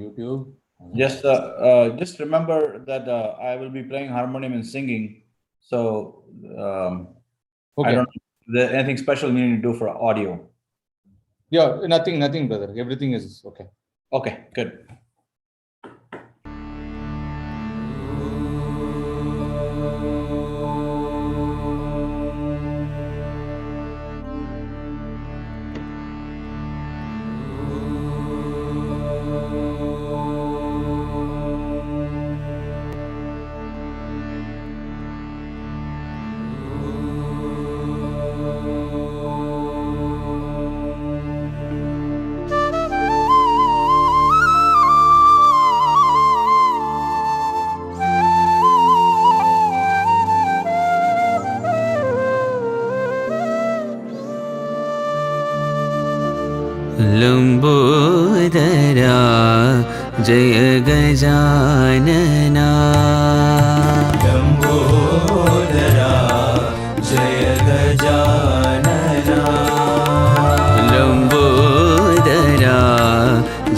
YouTube. Just remember that I will be playing harmonium and singing. So I don't know if there's anything special you need to do for audio. Yeah, nothing, brother. Everything is okay. Okay, good. Lambodara जय गजानना लंबोदरा जय गजानना लंबोदरा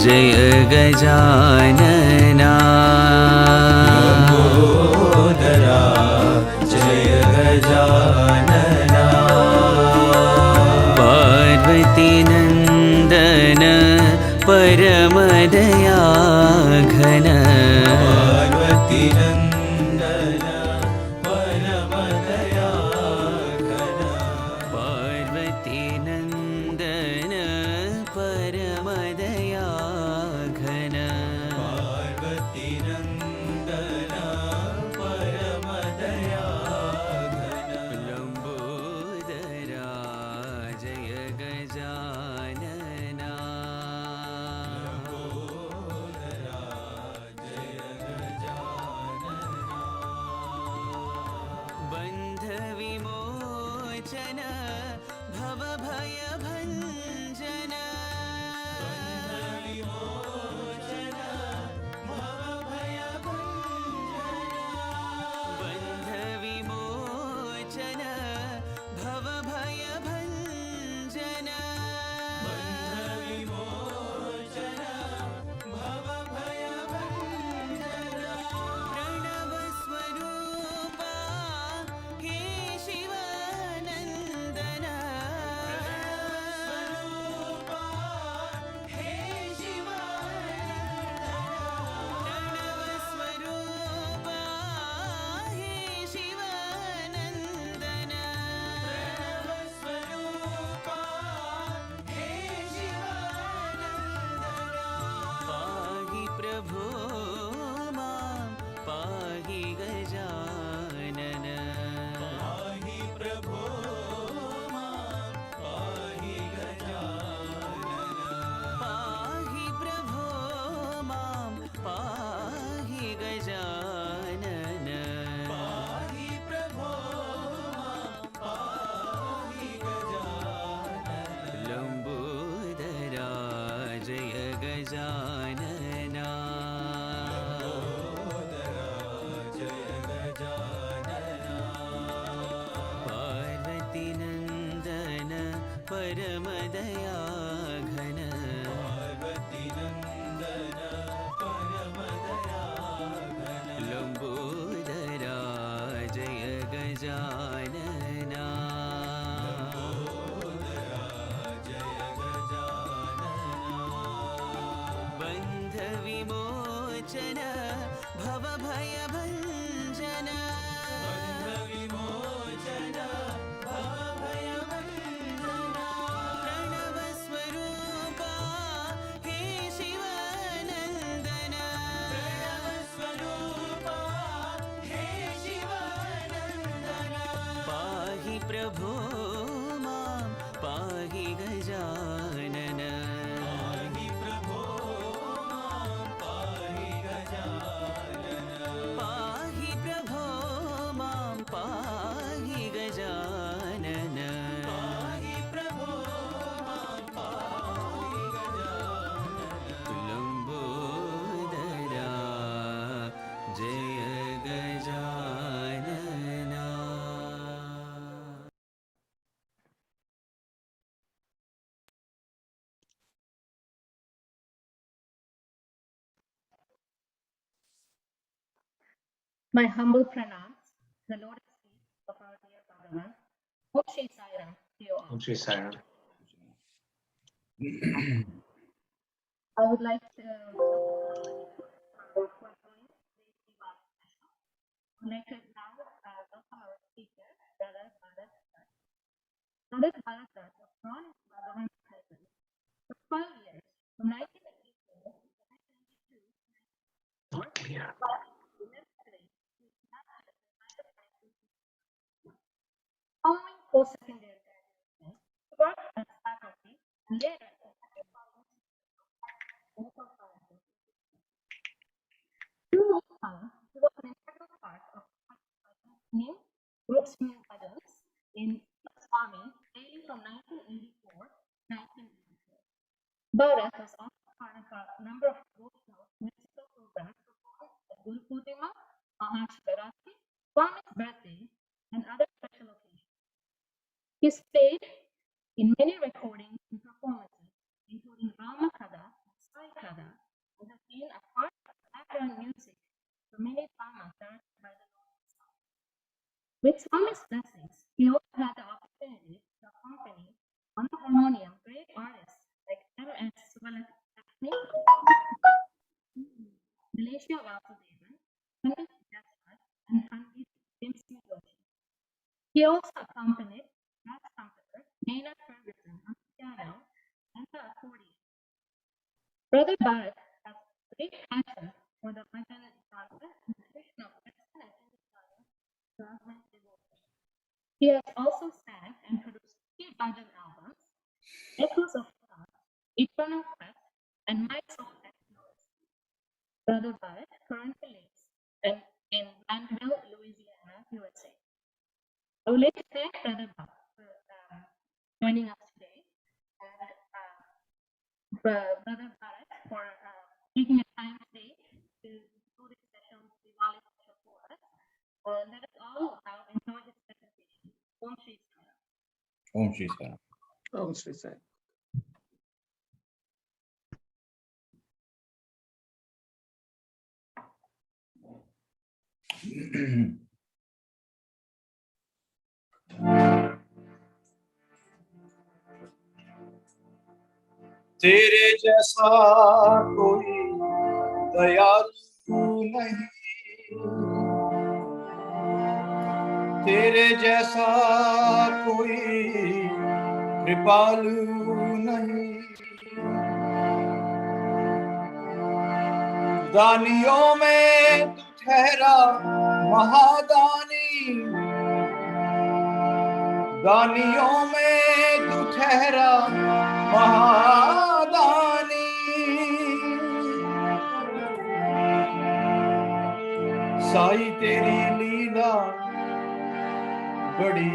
जय गजानना लंबोदरा जय गजानना पार्वती परमदया घन पार्वती नंदन परमदया घन पार्वती नंदन परमदया घन पार्वती नंदन परमदया घन लंबोदरा जय Gajanana My humble pranams, the lotus feet of our dear Bhagawan. Om Shri Sai Ram to you all. Om Shri Sai Ram. I would like to now welcome our speaker, Brother Bharat. Brother Bharat was born in Bhagawan's presence for 12 years, from 1984 to 1992. Not clear. Following post-secondary graduation, he worked as faculty and later he was an integral part of new group singing bhajans in Swami daily from 1984 to 1994. Bharat was also part of a number of devotional musical programs performed at Guru Purnima, Mahashivratri, Swami's birthday, and other special occasions. He's played in many recordings and performances, including Rama Kada and Sai Kada, and has been a part of background music for many dramas directed by the Lord. With Swami's blessings, he also had the opportunity to accompany on the harmonium great artists like M.S. Suvalakshmi, Malaysia Vasudevan, Pandit Jaswant, and Pandit Vimsi Joshi. He also accompanied jazz trumpeter Maynard Ferguson on the piano and the accordion. Brother Bharat has great passion for the bhajan genre and the tradition of Western and Hindustani Brahmin devotion. He has also sang and produced 3 bhajan albums, Echoes of God, Eternal Quest, and My Soul Explores. Brother Bharat currently lives in Mandeville, Louisiana, USA. I would like to thank Brother Bharat for joining us today, and Brother Bharat for taking a time today to do this special Diwali special for us. Let us all now enjoy his presentation. Om Shri Sai Ram. Om Shri Sai Ram. Om Shri Sai. तेरे जैसा कोई दयालु नहीं, तेरे जैसा कोई कृपालु नहीं, दानियों में तू ठहरा महादानी, दानियों में तू ठहरा महादानी, साई तेरी लीला बड़ी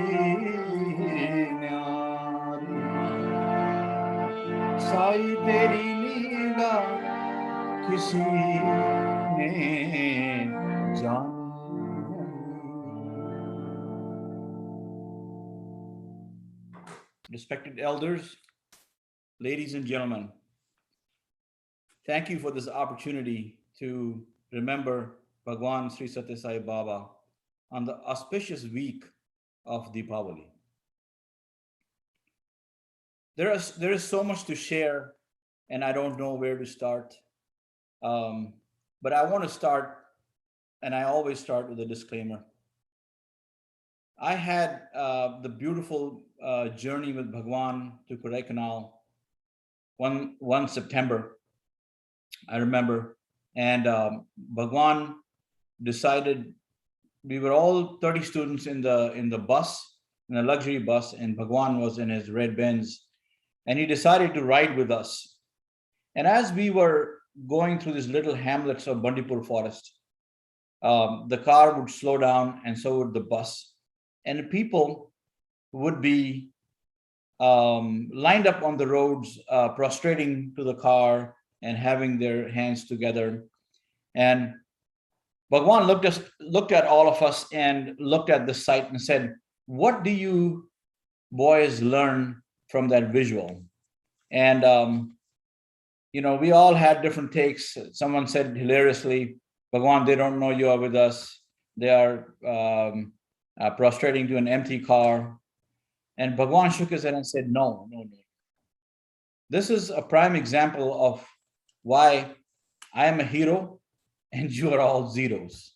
न्यारी, साई तेरी लीला किसी ने जानी। Respected elders, ladies and gentlemen, thank you for this opportunity to remember Bhagawan Sri Sathya Sai Baba on the auspicious week of Diwali. There is so much to share, and I don't know where to start. But I want to start, and I always start with a disclaimer. I had the beautiful journey with Bhagawan to Kodaikanal one September, I remember, and Bhagawan decided, we were all 30 students in the bus, in a luxury bus, and Bhagawan was in his red Benz, and he decided to ride with us. And as we were going through these little hamlets of Bandipur forest, the car would slow down, and so would the bus. And people would be lined up on the roads, prostrating to the car and having their hands together. And Bhagawan looked at all of us and looked at the sight and said, "What do you boys learn from that visual?" And we all had different takes. Someone said hilariously, "Bhagawan, they don't know you are with us." They are prostrating to an empty car. And Bhagawan shook his head and said, no, no, no. This is a prime example of why I am a hero and you are all zeros.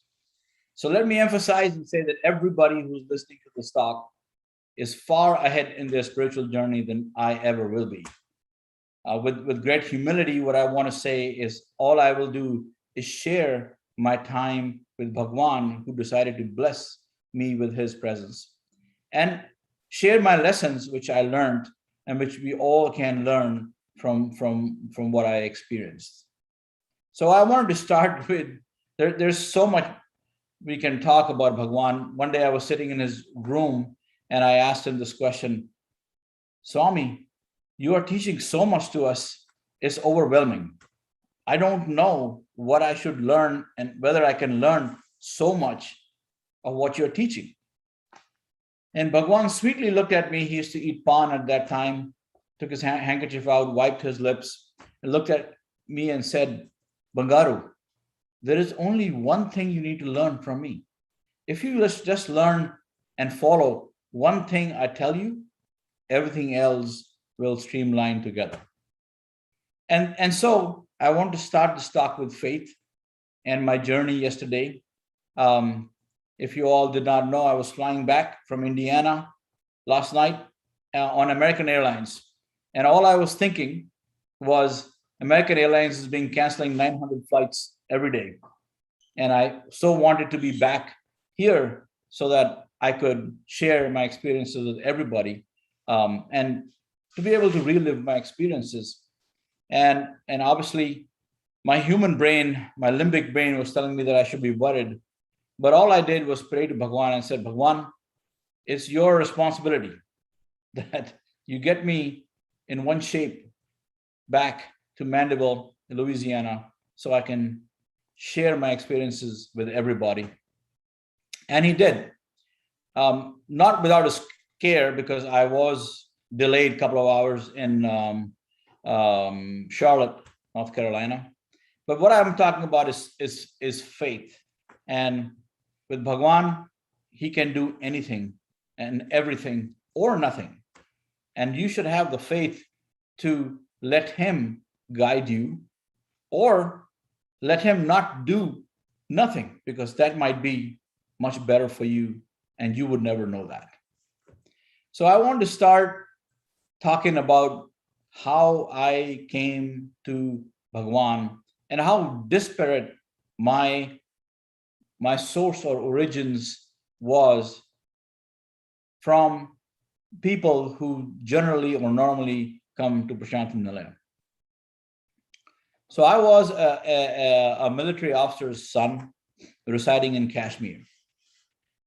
So let me emphasize and say that everybody who's listening to this talk is far ahead in their spiritual journey than I ever will be. With great humility, what I want to say is all I will do is share my time with Bhagawan, who decided to bless me with his presence, and share my lessons, which I learned and which we all can learn from what I experienced. So I wanted to start with, there's so much we can talk about Bhagawan. One day I was sitting in his room and I asked him this question, Swami, you are teaching so much to us, it's overwhelming. I don't know what I should learn and whether I can learn so much of what you're teaching. And Bhagawan sweetly looked at me. He used to eat pan at that time, took his handkerchief out, wiped his lips, and looked at me and said, Bangaru, there is only one thing you need to learn from me. If you just learn and follow one thing I tell you, everything else will streamline together. And so I want to start this talk with faith and my journey yesterday. If you all did not know, I was flying back from Indiana last night on American Airlines. And all I was thinking was American Airlines is being canceling 900 flights every day. And I so wanted to be back here so that I could share my experiences with everybody and to be able to relive my experiences. And obviously my human brain, my limbic brain was telling me that I should be worried. But all I did was pray to Bhagawan and said, Bhagawan, it's your responsibility that you get me in one shape back to Mandeville, Louisiana, so I can share my experiences with everybody. And he did, not without a scare, because I was delayed a couple of hours in Charlotte, North Carolina. But what I'm talking about is faith. And with Bhagawan, he can do anything and everything or nothing. And you should have the faith to let him guide you, or let him not do nothing, because that might be much better for you and you would never know that. So I want to start talking about how I came to Bhagawan and how disparate my source or origins was from people who generally or normally come to Prashanthi Nilayam. So I was a military officer's son residing in Kashmir,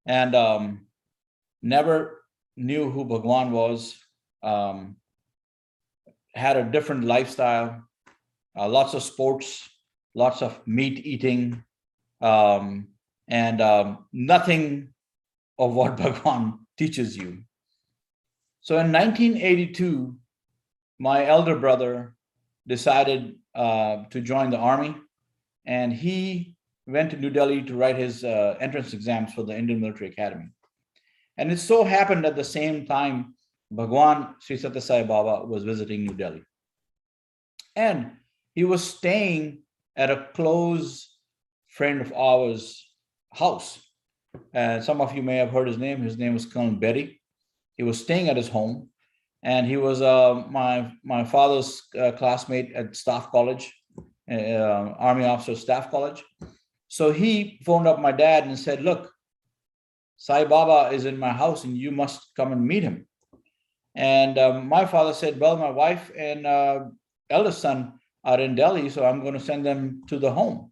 and never knew who Bhagawan was, had a different lifestyle, lots of sports, lots of meat eating, and nothing of what Bhagawan teaches you. So in 1982, my elder brother decided to join the army, and he went to New Delhi to write his entrance exams for the Indian Military Academy. And it so happened at the same time, Bhagawan Sri Sathya Sai Baba was visiting New Delhi. And he was staying at a close friend of ours' house. And some of you may have heard his name. His name was Colonel Betty. He was staying at his home, and he was my father's classmate at Staff College, Army Officer Staff College. So he phoned up my dad and said, look, Sai Baba is in my house and you must come and meet him. And my father said, well, my wife and eldest son are in Delhi, so I'm going to send them to the home.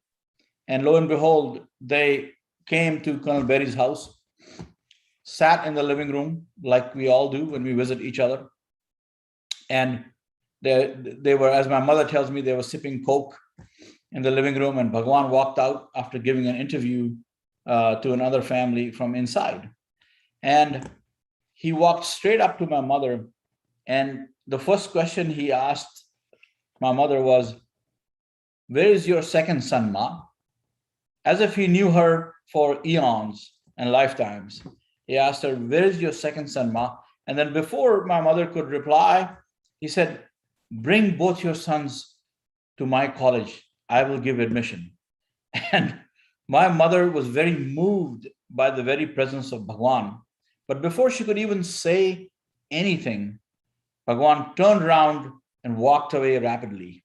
And lo and behold, they came to Colonel Berry's house, sat in the living room like we all do when we visit each other. And they were, as my mother tells me, they were sipping Coke in the living room, and Bhagawan walked out after giving an interview to another family from inside. And he walked straight up to my mother, and the first question he asked my mother was, where is your second son, Ma? as if he knew her for eons and lifetimes. He asked her, "Where is your second son, Ma?" And then before my mother could reply, he said, "Bring both your sons to my college. I will give admission." And my mother was very moved by the very presence of Bhagawan. But before she could even say anything, Bhagawan turned around and walked away rapidly.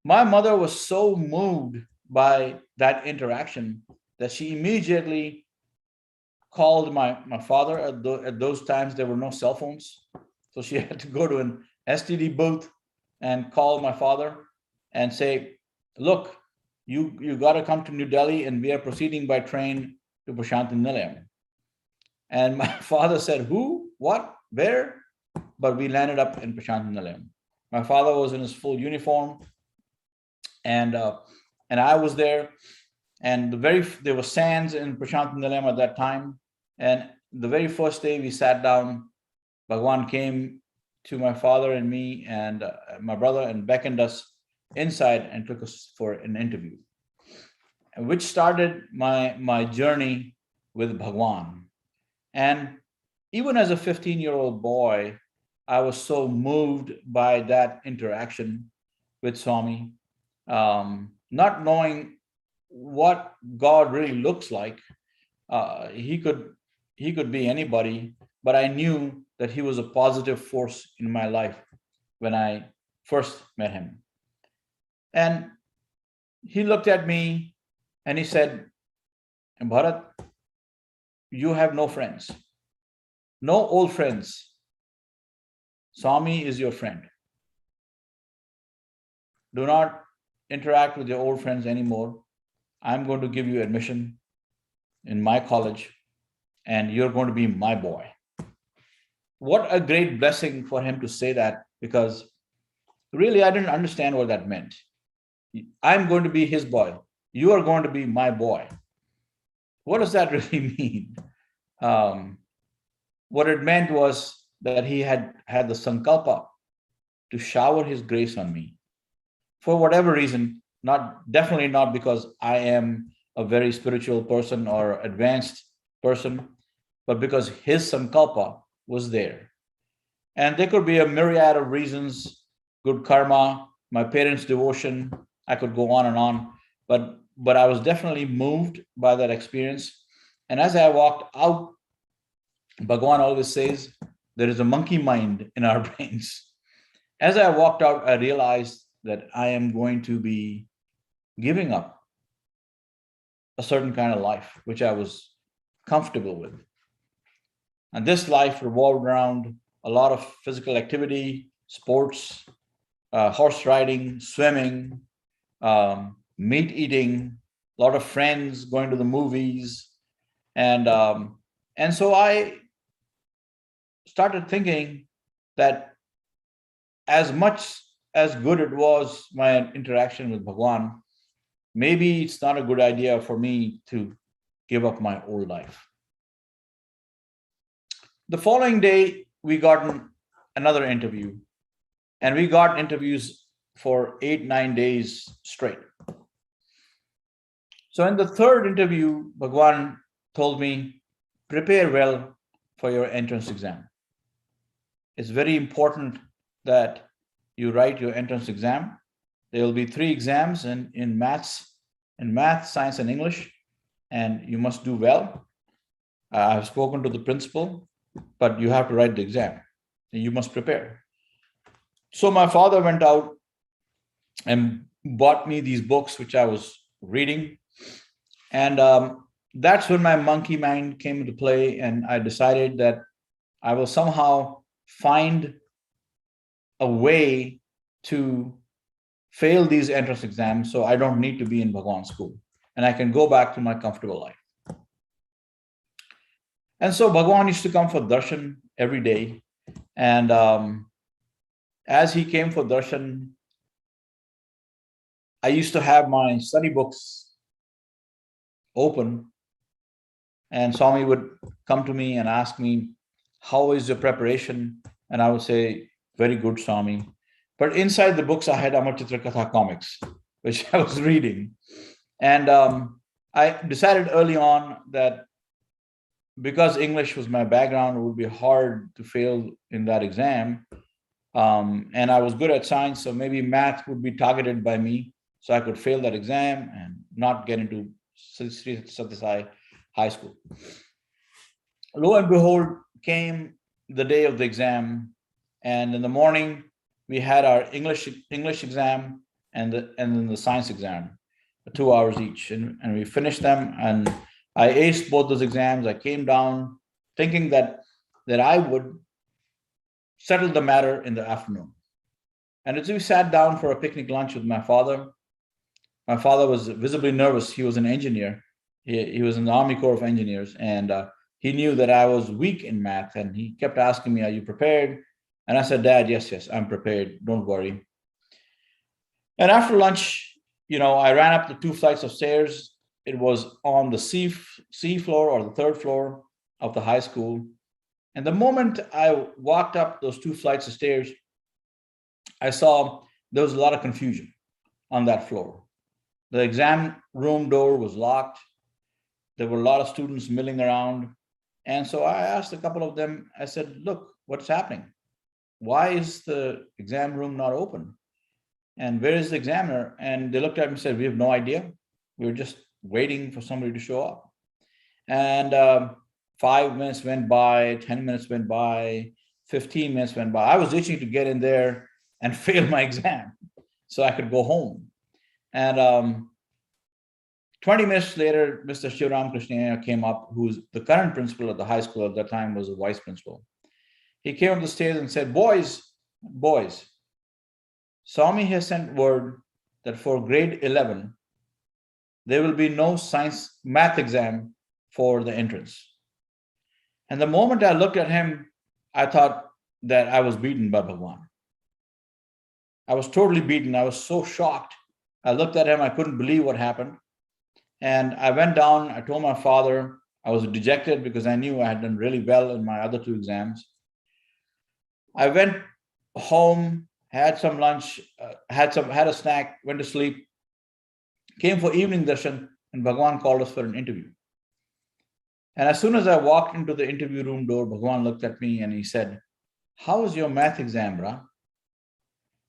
My mother was so moved by that interaction that she immediately called my father. At those times, there were no cell phones. So she had to go to an STD booth and call my father and say, "Look, you got to come to New Delhi, and we are proceeding by train to Prashanthi Nilayam." And my father said, "Who? What? Where?" But we landed up in Prashanthi Nilayam. My father was in his full uniform, and I was there. And there were sands in Prashanthi Nilayam at that time. And the very first day we sat down, Bhagawan came to my father and me and my brother and beckoned us inside and took us for an interview, which started my journey with Bhagawan. And even as a 15-year-old boy, I was so moved by that interaction with Swami, not knowing what God really looks like. He could be anybody, but I knew that he was a positive force in my life when I first met him. And he looked at me and he said, "Bharat, you have no friends, no old friends. Swami is your friend. Do not interact with your old friends anymore. I'm going to give you admission in my college, and you're going to be my boy." What a great blessing for him to say that, because really I didn't understand what that meant. I'm going to be his boy. You are going to be my boy. What does that really mean? What it meant was that he had the sankalpa to shower his grace on me for whatever reason, definitely not because I am a very spiritual person or advanced person, but because his sankalpa was there. And there could be a myriad of reasons: good karma, my parents' devotion. I could go on and on, but I was definitely moved by that experience. And as I walked out, Bhagawan always says there is a monkey mind in our brains. As I walked out, I realized that I am going to be giving up a certain kind of life, which I was comfortable with. And this life revolved around a lot of physical activity, sports, horse riding, swimming, meat eating, a lot of friends, going to the movies. And so I started thinking that as much as good it was, my interaction with Bhagawan, maybe it's not a good idea for me to give up my old life. The following day, we got another interview, and we got interviews for 8-9 days straight. So in the third interview, Bhagawan told me, "Prepare well for your entrance exam. It's very important that you write your entrance exam. There will be 3 exams in math, science, and English, and you must do well. I've spoken to the principal, but you have to write the exam. And you must prepare." So my father went out and bought me these books, which I was reading. And that's when my monkey mind came into play, and I decided that I will somehow find a way to fail these entrance exams so I don't need to be in Bhagawan school and I can go back to my comfortable life. And so Bhagawan used to come for darshan every day. And as he came for darshan, I used to have my study books open, and Swami would come to me and ask me, "How is your preparation?" And I would say, "Very good, Swami." But inside the books, I had Amar Chitra Katha comics, which I was reading. And I decided early on that because English was my background, it would be hard to fail in that exam. And I was good at science, so maybe math would be targeted by me, so I could fail that exam and not get into Sri Sathya Sai High School. Lo and behold, came the day of the exam, and in the morning we had our English exam and then the science exam, 2 hours each, and we finished them. And I aced both those exams. I came down thinking that I would settle the matter in the afternoon. And as we sat down for a picnic lunch with my father was visibly nervous. He was an engineer. He was in the Army Corps of Engineers, and he knew that I was weak in math, and he kept asking me, "Are you prepared?" And I said, "Dad, yes, I'm prepared. Don't worry." And after lunch, I ran up the 2 flights of stairs. It was on the C floor or the 3rd floor of the high school. And the moment I walked up those 2 flights of stairs, I saw there was a lot of confusion on that floor. The exam room door was locked. There were a lot of students milling around. And so I asked a couple of them, I said, "Look, what's happening? Why is the exam room not open? And where is the examiner?" And they looked at me and said, "We have no idea. We're just waiting for somebody to show up." And 5 minutes went by, 10 minutes went by, 15 minutes went by. I was itching to get in there and fail my exam so I could go home. And 20 minutes later, Mr. Shivaram Krishna came up, who's the current principal at the high school at that time, was a vice principal. He came up the stairs and said, boys, Swami has sent word that for grade 11, there will be no math exam for the entrance." And the moment I looked at him, I thought that I was beaten by Bhagawan. I was totally beaten. I was so shocked. I looked at him. I couldn't believe what happened. And I went down. I told my father. I was dejected because I knew I had done really well in my other 2 exams. I went home, had some lunch, had a snack, went to sleep, came for evening darshan, and Bhagawan called us for an interview. And as soon as I walked into the interview room door, Bhagawan looked at me and he said, "How was your math exam, Ra?"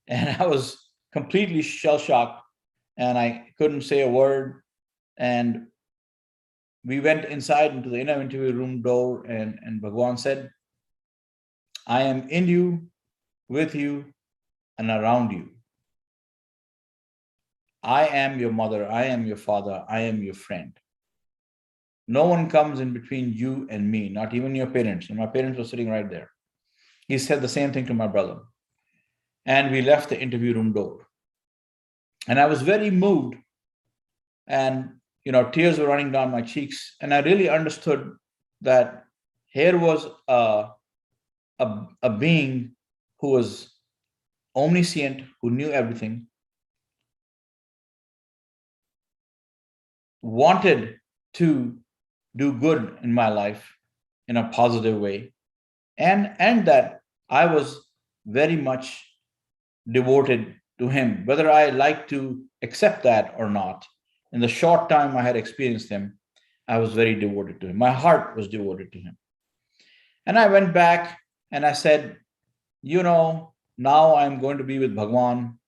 And I was completely shell-shocked and I couldn't say a word. And we went inside into the inner interview room door, and Bhagawan said, "I am in you, with you, and around you. I am your mother, I am your father, I am your friend. No one comes in between you and me, not even your parents." And my parents were sitting right there. He said the same thing to my brother. And we left the interview room door. And I was very moved, and tears were running down my cheeks. And I really understood that here was a being who was omniscient, who knew everything, wanted to do good in my life in a positive way, and that I was very much devoted to him, whether I like to accept that or not. In the short time I had experienced him, I was very devoted to him. My heart was devoted to him. And I went back and I said, now I'm going to be with Bhagawan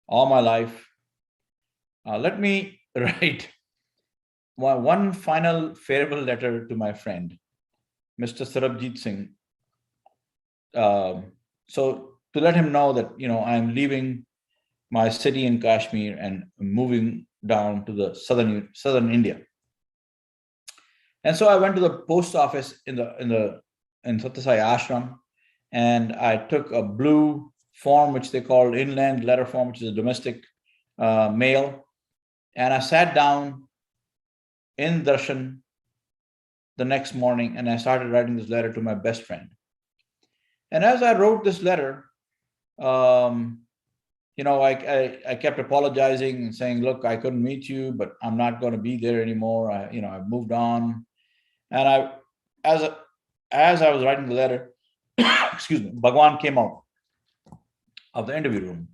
all my life. Let me write one final farewell letter to my friend, Mr. Sarabjit Singh. So to let him know that, I'm leaving my city in Kashmir and moving down to the southern India. And so I went to the post office in Sathya Sai Ashram, and I took a blue form, which they called inland letter form, which is a domestic mail. And I sat down in darshan the next morning, and I started writing this letter to my best friend. And as I wrote this letter, I kept apologizing and saying, "Look, I couldn't meet you, but I'm not going to be there anymore. I've moved on." And as I was writing the letter, excuse me, Bhagawan came out of the interview room,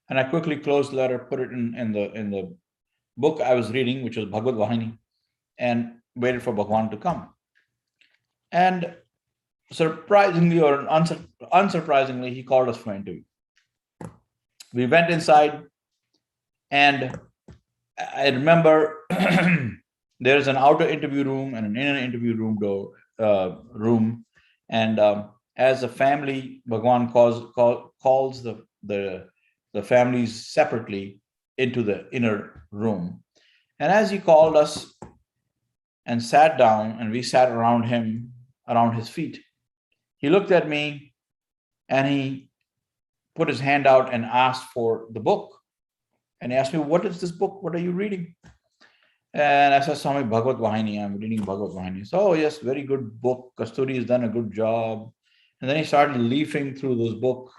and I quickly closed the letter, put it in the book I was reading, which was Bhagavad Vahini, and waited for Bhagawan to come. And surprisingly or unsurprisingly, he called us for an interview. We went inside, and I remember there's an outer interview room and an inner interview room. And as a family, Bhagawan calls the families separately into the inner room. And as he called us and sat down, and we sat around him, around his feet, he looked at me and he put his hand out and asked for the book. And he asked me, "What is this book? What are you reading?" And I said, "Swami, Bhagavad Vahini. I'm reading Bhagavad Vahini." So, "Oh, yes, very good book. Kasturi has done a good job." And then he started leafing through this book.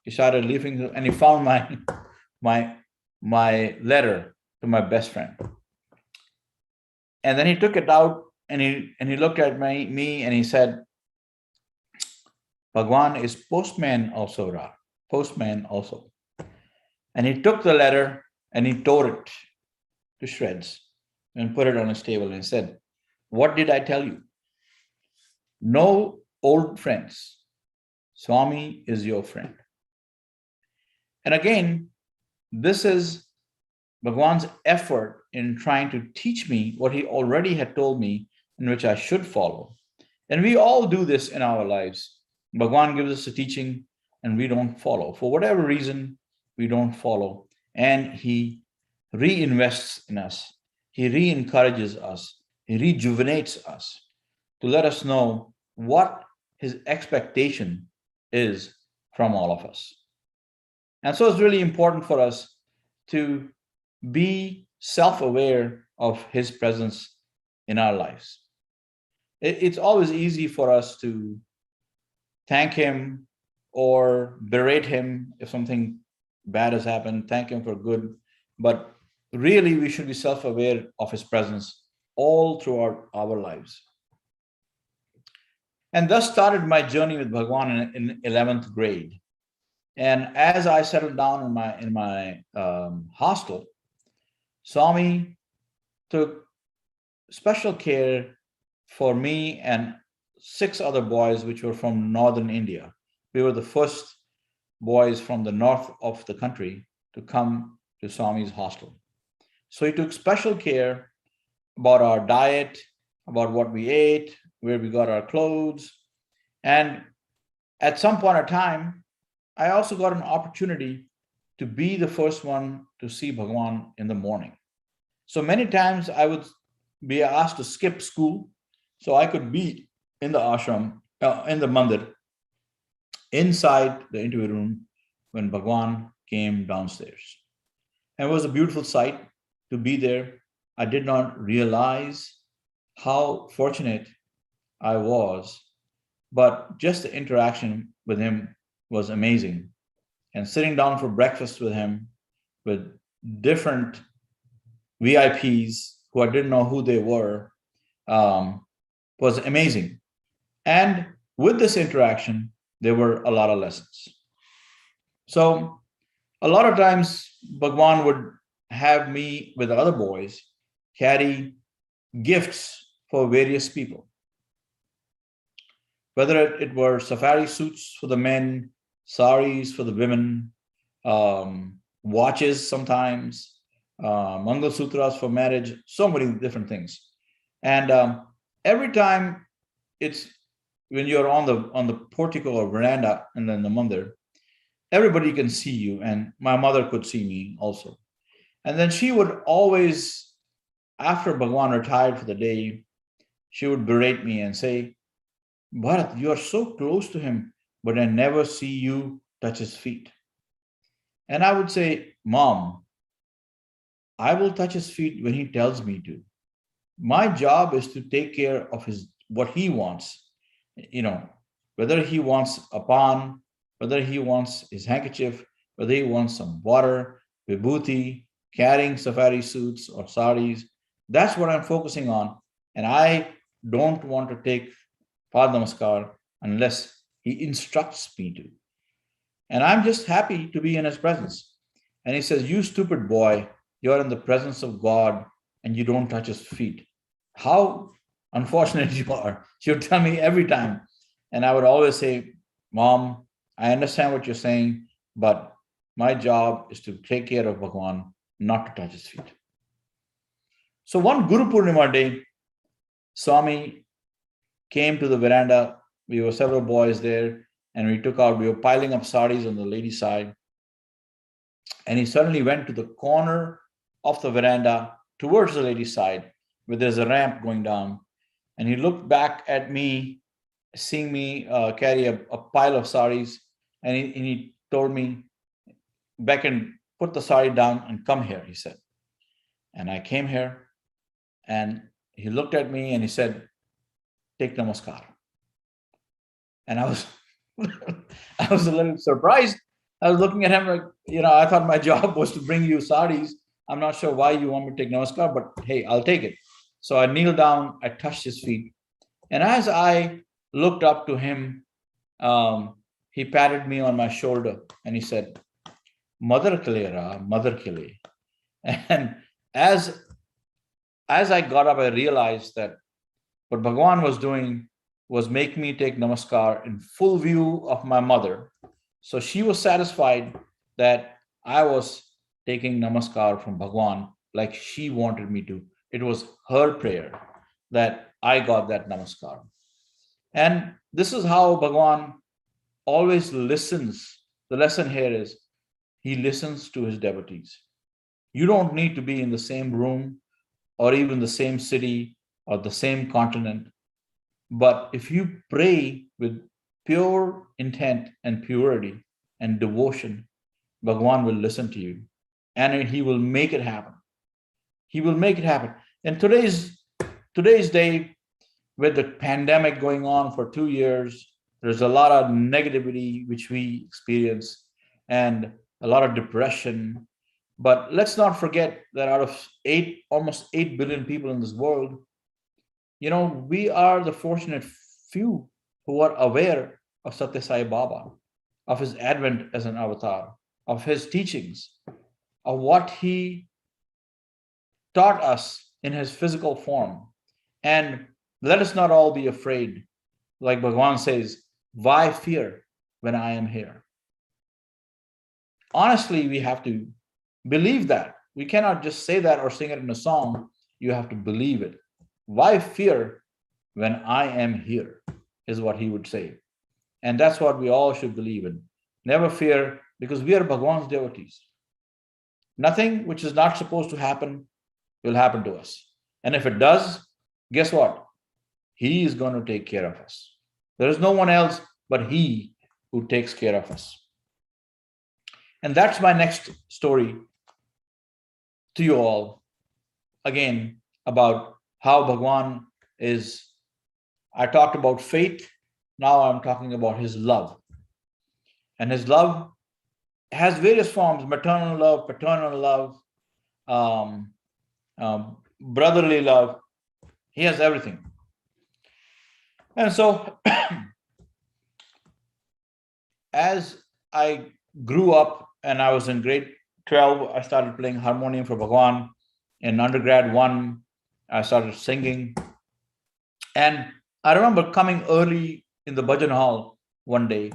He started leafing through, and he found my letter to my best friend. And then he took it out and he looked at me and he said, "Bhagwan is postman also, Ra. Postman also." And he took the letter and he tore it to shreds and put it on his table and said, "What did I tell you? No old friends. Swami is your friend." And again, this is Bhagwan's effort in trying to teach me what he already had told me, in which I should follow. And we all do this in our lives. Bhagwan gives us a teaching and we don't follow. For whatever reason, we don't follow. And he reinvests in us. He re-encourages us. He rejuvenates us to let us know what his expectation is from all of us. And so it's really important for us to be self-aware of his presence in our lives. It's always easy for us to thank him or berate him if something bad has happened, thank him for good. But really, we should be self-aware of his presence all throughout our lives. And thus started my journey with Bhagawan in 11th grade. And as I settled down in my hostel, Swami took special care for me and 6 other boys, which were from northern India. We were the first boys from the north of the country to come to Swami's hostel. So he took special care about our diet, about what we ate, where we got our clothes. And at some point in time, I also got an opportunity to be the first one to see Bhagawan in the morning. So many times I would be asked to skip school so I could be in the ashram, in the mandir, inside the interview room when Bhagawan came downstairs. And it was a beautiful sight to be there. I did not realize how fortunate I was, but just the interaction with him was amazing. And sitting down for breakfast with him, with different VIPs who I didn't know who they were, was amazing. And with this interaction, there were a lot of lessons. So a lot of times, Bhagawan would have me with the other boys carry gifts for various people. Whether it were safari suits for the men, saris for the women, watches sometimes, Mangal Sutras for marriage, so many different things. And every time it's when you're on the portico or veranda and then the mandir, everybody can see you, and my mother could see me also. And then she would always, after Bhagawan retired for the day, she would berate me and say, "Bharat, you are so close to him, but I never see you touch his feet." And I would say, "Mom, I will touch his feet when he tells me to. My job is to take care of what he wants. Whether he wants a pan, whether he wants his handkerchief, whether he wants some water, vibhuti, carrying safari suits or saris. That's what I'm focusing on. And I don't want to take Pad Namaskar unless he instructs me to. And I'm just happy to be in his presence." And he says, "You stupid boy, you're in the presence of God and you don't touch his feet. How unfortunate you are. She would tell me every time. And I would always say, Mom, I understand what you're saying, but my job is to take care of Bhagawan, not to touch his feet. So one Guru Purnima day, Swami came to the veranda. We were several boys there, and we were piling up saris on the ladies' side. And he suddenly went to the corner of the veranda towards the ladies' side, where there's a ramp going down. And he looked back at me, seeing me carry a pile of saris, and he told me, Beck, and put the sari down and come here, he said. And I came here, and he looked at me and he said, take namaskar. And I was I was a little surprised. I was looking at him like, I thought my job was to bring you saris. I'm not sure why you want me to take namaskar, but hey, I'll take it. So I kneeled down, I touched his feet. And as I looked up to him, he patted me on my shoulder and he said, Mother Kalera, Mother Kile. And as I got up, I realized that what Bhagawan was doing was make me take namaskar in full view of my mother. So she was satisfied that I was taking namaskar from Bhagawan like she wanted me to. It was her prayer that I got that namaskar. And this is how Bhagawan always listens. The lesson here is he listens to his devotees. You don't need to be in the same room or even the same city or the same continent. But if you pray with pure intent and purity and devotion, Bhagawan will listen to you and he will make it happen. He will make it happen. And today's day, with the pandemic going on for 2 years, there's a lot of negativity which we experience and a lot of depression. But let's not forget that out of almost 8 billion people in this world, we are the fortunate few who are aware of Satya Sai Baba, of his advent as an avatar, of his teachings, of what he taught us in his physical form. And let us not all be afraid. Like Bhagawan says, why fear when I am here? Honestly, we have to believe that. We cannot just say that or sing it in a song. You have to believe it. Why fear when I am here, is what he would say. And that's what we all should believe in. Never fear, because we are Bhagawan's devotees. Nothing which is not supposed to happen will happen to us. And if it does, guess what? He is going to take care of us. There is no one else but he who takes care of us. And that's my next story to you all. Again, about how Bhagawan is. I talked about faith. Now I'm talking about his love. And his love has various forms: maternal love, paternal love, brotherly love. He has everything. And so as I grew up and I was in grade 12, I started playing harmonium for Bhagawan. In undergrad 1, I started singing. And I remember coming early in the bhajan hall one day,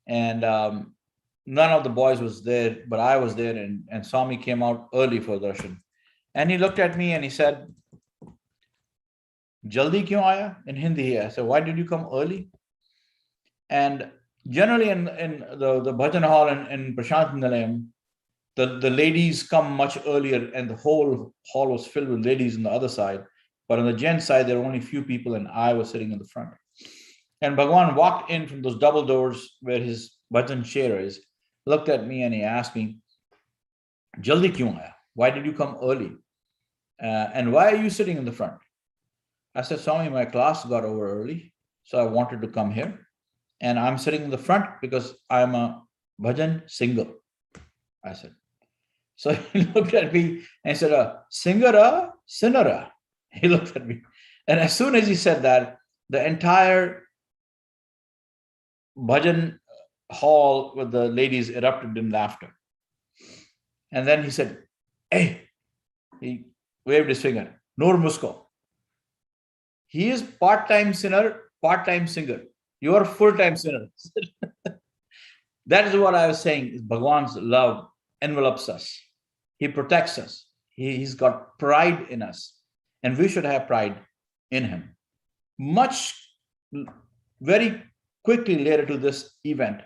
and none of the boys was there, but I was there, and Swami came out early for darshan. And he looked at me and he said, Jaldi kyun aaya? In Hindi. I said, why did you come early? And generally in the bhajan hall in Prashanthi, the ladies come much earlier, and the whole hall was filled with ladies on the other side. But on the gents side, there were only a few people, and I was sitting in the front. And Bhagawan walked in from those double doors where his bhajan chair is, looked at me, and he asked me, Jaldi kyun aaya? Why did you come early? And why are you sitting in the front? I said, Swami, my class got over early, so I wanted to come here. And I'm sitting in the front because I'm a bhajan singer, I said. So he looked at me and said, singer, sinner. He looked at me. And as soon as he said that, the entire bhajan hall with the ladies erupted in laughter. And then he said, hey, He waved his finger. Nur Musko. He is part-time sinner, part-time singer. You are full-time sinner. That is what I was saying. Is Bhagawan's love envelops us. He protects us. He's got pride in us. And we should have pride in him. Very quickly later to this event,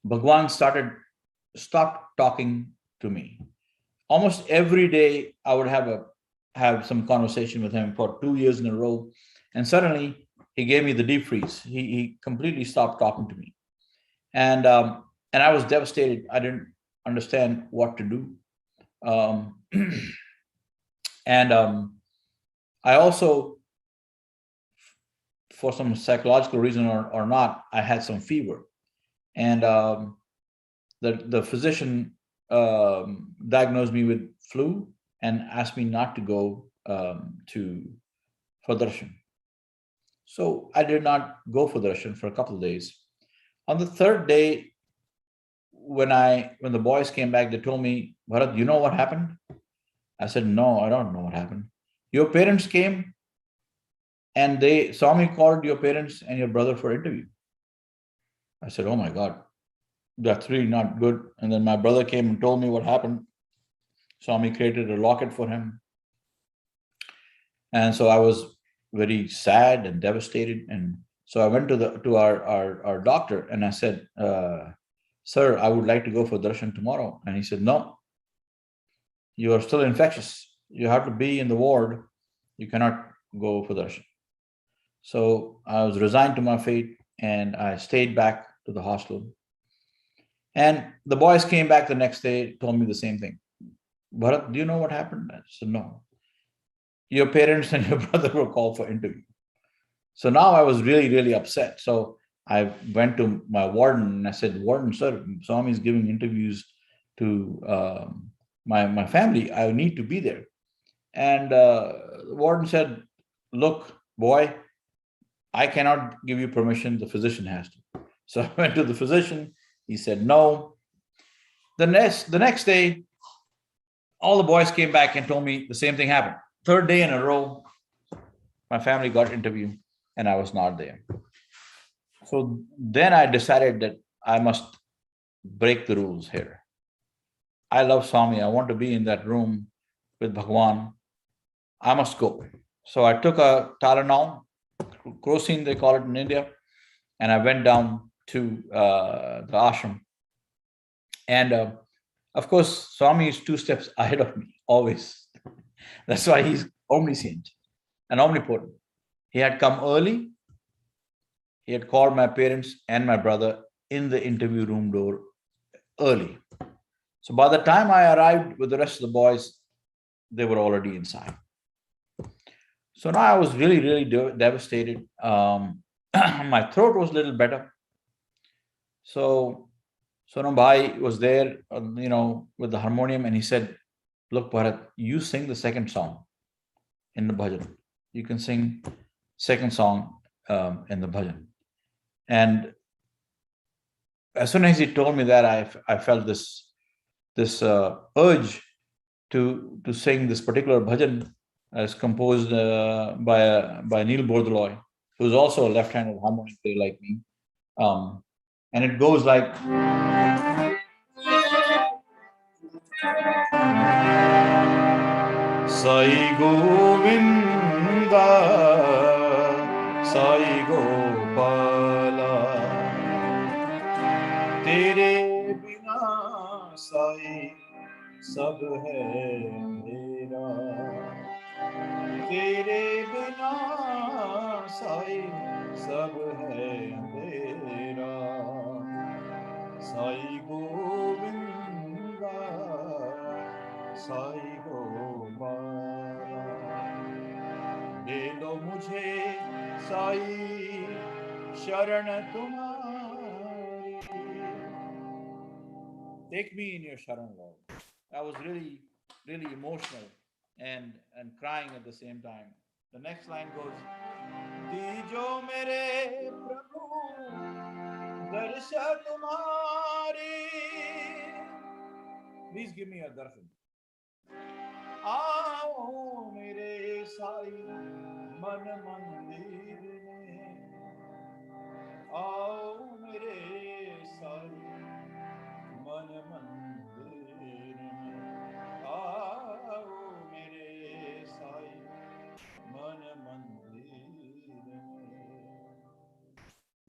Bhagawan stopped talking to me. Almost every day I would have some conversation with him for 2 years in a row. And suddenly he gave me the deep freeze. He completely stopped talking to me. And I was devastated. I didn't understand what to do. I also, for some psychological reason or not, I had some fever. And the physician diagnosed me with flu and asked me not to go for darshan. So I did not go for darshan for a couple of days. On the third day, when the boys came back, they told me, Bharat, you know what happened? I said, no, I don't know what happened. Your parents came and Swami called your parents and your brother for interview. I said, oh my God, that's really not good. And then my brother came and told me what happened. Swami created a locket for him. And so I was very sad and devastated. And so I went to our doctor and I said, sir, I would like to go for darshan tomorrow. And he said, no, you are still infectious. You have to be in the ward. You cannot go for darshan. So I was resigned to my fate and I stayed back to the hostel. And the boys came back the next day, told me the same thing. Bharat, do you know what happened? I said, no. Your parents and your brother were called for interview. So now I was really, really upset. So I went to my warden and I said, Warden, sir, Swami is giving interviews to my family. I need to be there. And the warden said, look, boy, I cannot give you permission. The physician has to. So I went to the physician. He said, no. The next day, all the boys came back and told me the same thing happened. Third day in a row, my family got interviewed and I was not there. So then I decided that I must break the rules here. I love Swami. I want to be in that room with Bhagawan. I must go. So I took a Tylenol, Crocin they call it in India, and I went down to the ashram. And of course, Swami is 2 steps ahead of me, always. That's why he's omniscient and omnipotent. He had come early. He had called my parents and my brother in the interview room door early. So by the time I arrived with the rest of the boys, they were already inside. So now I was really, really devastated. My throat was a little better. So Sonam Bhai was there, with the harmonium, and he said, look, Bharat, you sing the second song in the bhajan. You can sing second song in the bhajan. And as soon as he told me that, I felt this urge to sing this particular bhajan as composed by Neil Bordeloy, who's also a left-handed harmonic player like me. And it goes like, Sai Govinda, Sai Gopala, Tere bina Sai sab hai andhera, Tere bina Sai sab hai andhera, Sai Govinda, Sai Gopala, de do mujhe Sai sharan tumhari. Take me in your sharan, Lord. I was really, really emotional and crying at the same time. The next line goes, Dijo mere Prabhu darsha tumhari. Please give me a darshan. आओ मेरे साई मन मंदिर में, आओ मेरे साई मन मंदिर में, आओ मेरे साई मन मंदिर में.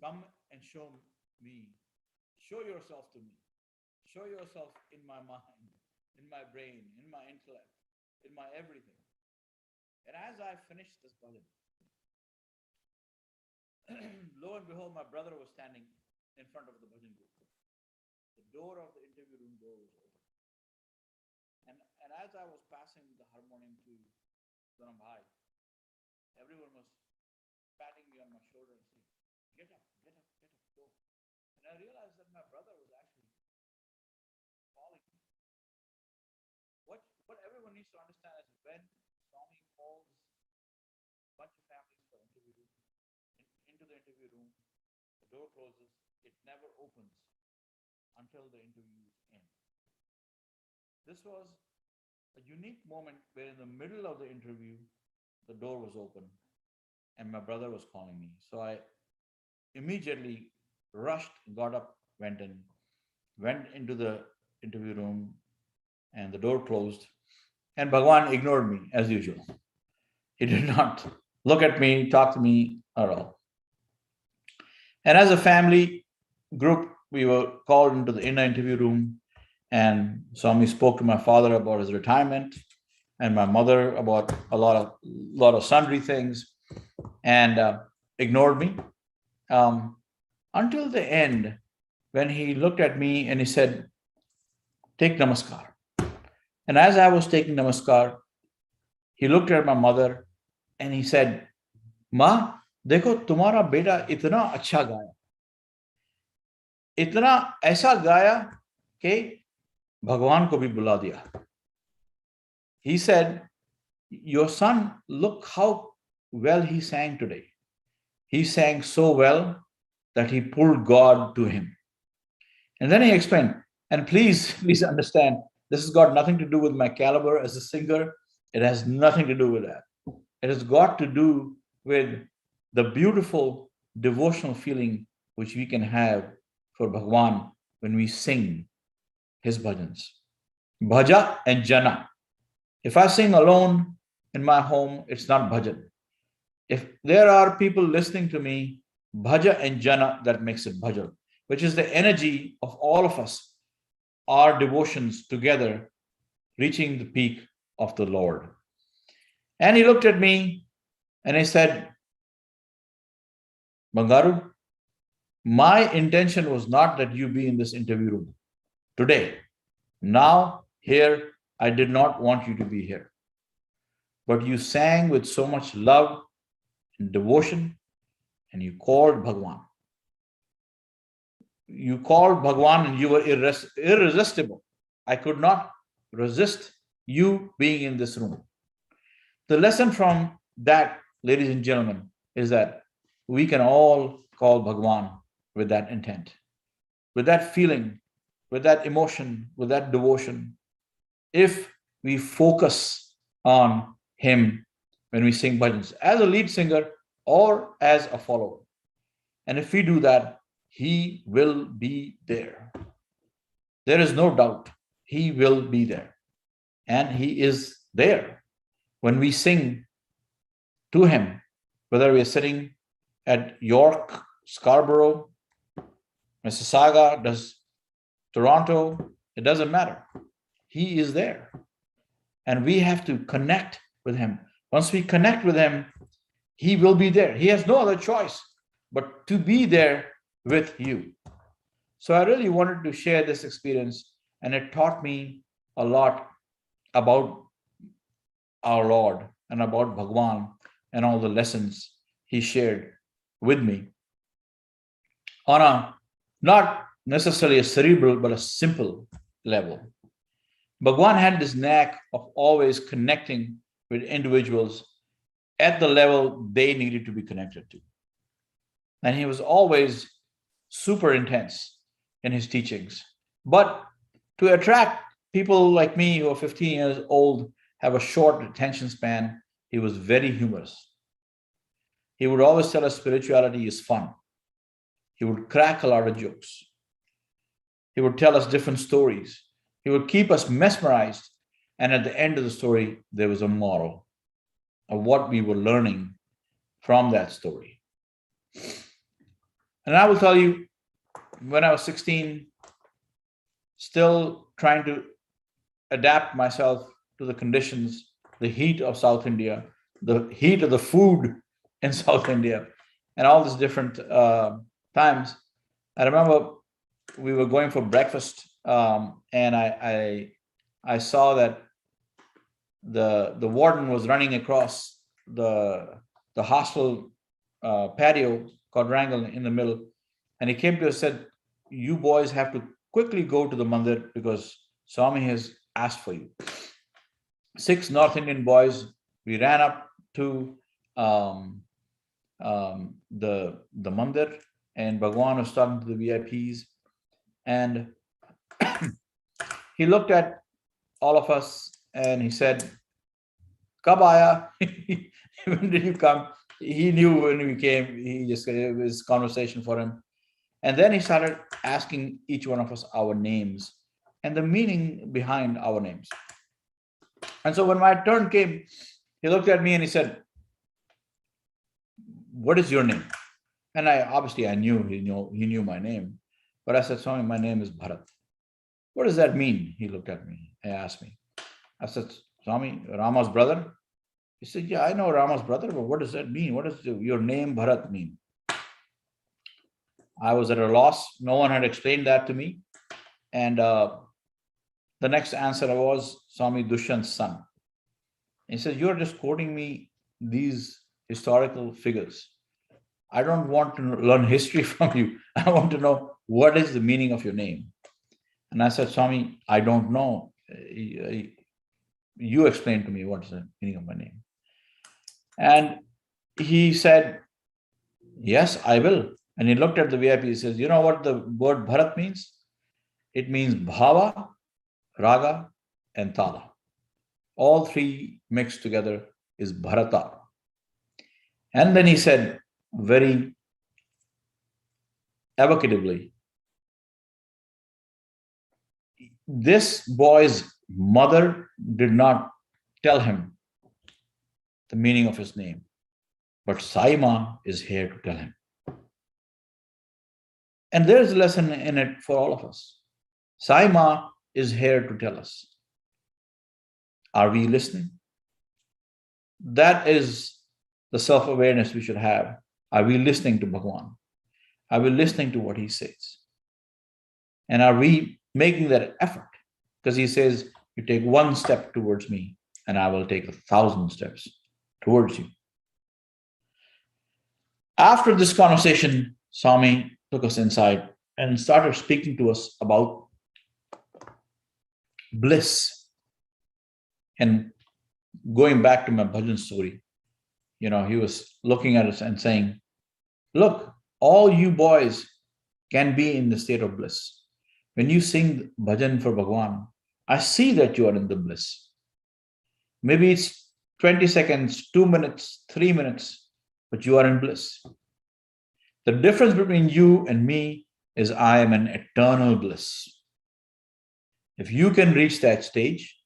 Come and show me, show yourself to me, show yourself in my mind, in my brain, in my intellect, in my everything. And as I finished this bhajan, lo and behold, my brother was standing in front of the bhajan group. The door of the interview room door was open. And as I was passing the harmonium to Dhanam Bhai, everyone was patting me on my shoulder and saying, get up, get up, get up, go. And I realized that my brother was actually calling me. What everyone needs to understand is when Swami calls a bunch of families for interview room, into the interview room, the door closes, it never opens until the interviews end. This was a unique moment where in the middle of the interview, the door was open and my brother was calling me. So I immediately rushed, got up, went into the interview room, and the door closed. And Bhagawan ignored me as usual. He did not look at me, talk to me at all. And as a family group, we were called into the inner interview room, and Swami spoke to my father about his retirement and my mother about a lot of sundry things, and ignored me until the end, when he looked at me and he said, take namaskar. And as I was taking namaskar, he looked at my mother and he said, Ma, देखो तुम्हारा बेटा इतना अच्छा गाया, इतना ऐसा गाया कि भगवान को भी बुला दिया. He said, your son, look how well he sang today. He sang so well that he pulled God to him. And then he explained, and please understand, this has got nothing to do with my caliber as a singer. It has nothing to do with that. It has got to do with the beautiful devotional feeling which we can have for Bhagawan when we sing his bhajans. Bhaja and jana. If I sing alone in my home, it's not bhajan. If there are people listening to me, bhaja and jana, that makes it bhajan, which is the energy of all of us, our devotions together, reaching the peak of the Lord. And he looked at me and he said, Bangaru, my intention was not that you be in this interview room today. Now, here, I did not want you to be here. But you sang with so much love and devotion, and you called Bhagawan. You called Bhagawan and you were irresistible. I could not resist you being in this room. The lesson from that, ladies and gentlemen, is that we can all call Bhagawan with that intent, with that feeling, with that emotion, with that devotion, if we focus on him when we sing bhajans, as a lead singer or as a follower. And if we do that, he will be there. There is no doubt he will be there. And he is there when we sing to him, whether we are sitting at York, Scarborough, Mississauga, Toronto, it doesn't matter. He is there. And we have to connect with him. Once we connect with him, he will be there. He has no other choice but to be there with you. So I really wanted to share this experience, and it taught me a lot about our Lord and about Bhagawan and all the lessons he shared with me on a not necessarily a cerebral, but a simple level. Bhagawan had this knack of always connecting with individuals at the level they needed to be connected to. And he was always super intense in his teachings. But to attract people like me who are 15 years old, have a short attention span. He was very humorous. He would always tell us spirituality is fun. He would crack a lot of jokes. He would tell us different stories. He would keep us mesmerized. And at the end of the story, there was a moral of what we were learning from that story. And I will tell you, when I was 16, still trying to adapt myself to the conditions, the heat of South India, the heat of the food in South India, and all these different times. I remember we were going for breakfast, and I saw that the warden was running across the hostel patio, quadrangle in the middle, and he came to us and said, "You boys have to quickly go to the mandir because Swami has asked for you." 6 North Indian boys, we ran up to the mandir, and Bhagawan was talking to the VIPs, and he looked at all of us and he said, "Kab aaya?" When did you come? He knew when we came. It was conversation for him. And then he started asking each one of us our names and the meaning behind our names. And so when my turn came, he looked at me and he said, "What is your name?" And I knew he knew my name, but I said, "Swami, my name is Bharat." "What does that mean?" He looked at me and asked me. I said, "Swami, Rama's brother?" He said, "Yeah, I know Rama's brother, but what does that mean? What does your name Bharat mean?" I was at a loss. No one had explained that to me. And the next answer was, "Swami, Dushyant's son." He said, "You're just quoting me these historical figures. I don't want to learn history from you. I want to know what is the meaning of your name." And I said, "Swami, I don't know. You explain to me what is the meaning of my name." And he said, "Yes, I will." And he looked at the VIP. He says, "You know what the word Bharat means? It means Bhava, Raga, and Tala. All 3 mixed together is Bharata." And then he said very evocatively, this boy's mother did not tell him the meaning of his name, but Saima is here to tell him. And there's a lesson in it for all of us. Saima is here to tell us. Are we listening? That is the self-awareness we should have. Are we listening to Bhagawan? Are we listening to what he says? And are we making that effort? Because he says, "You take 1 step towards me, and I will take 1,000 steps towards you." After this conversation, Swami took us inside and started speaking to us about bliss. And going back to my bhajan story, he was looking at us and saying, "Look, all you boys can be in the state of bliss. When you sing bhajan for Bhagawan, I see that you are in the bliss. Maybe it's 20 seconds, 2 minutes, 3 minutes, but you are in bliss. The difference between you and me is I am in eternal bliss. If you can reach that stage,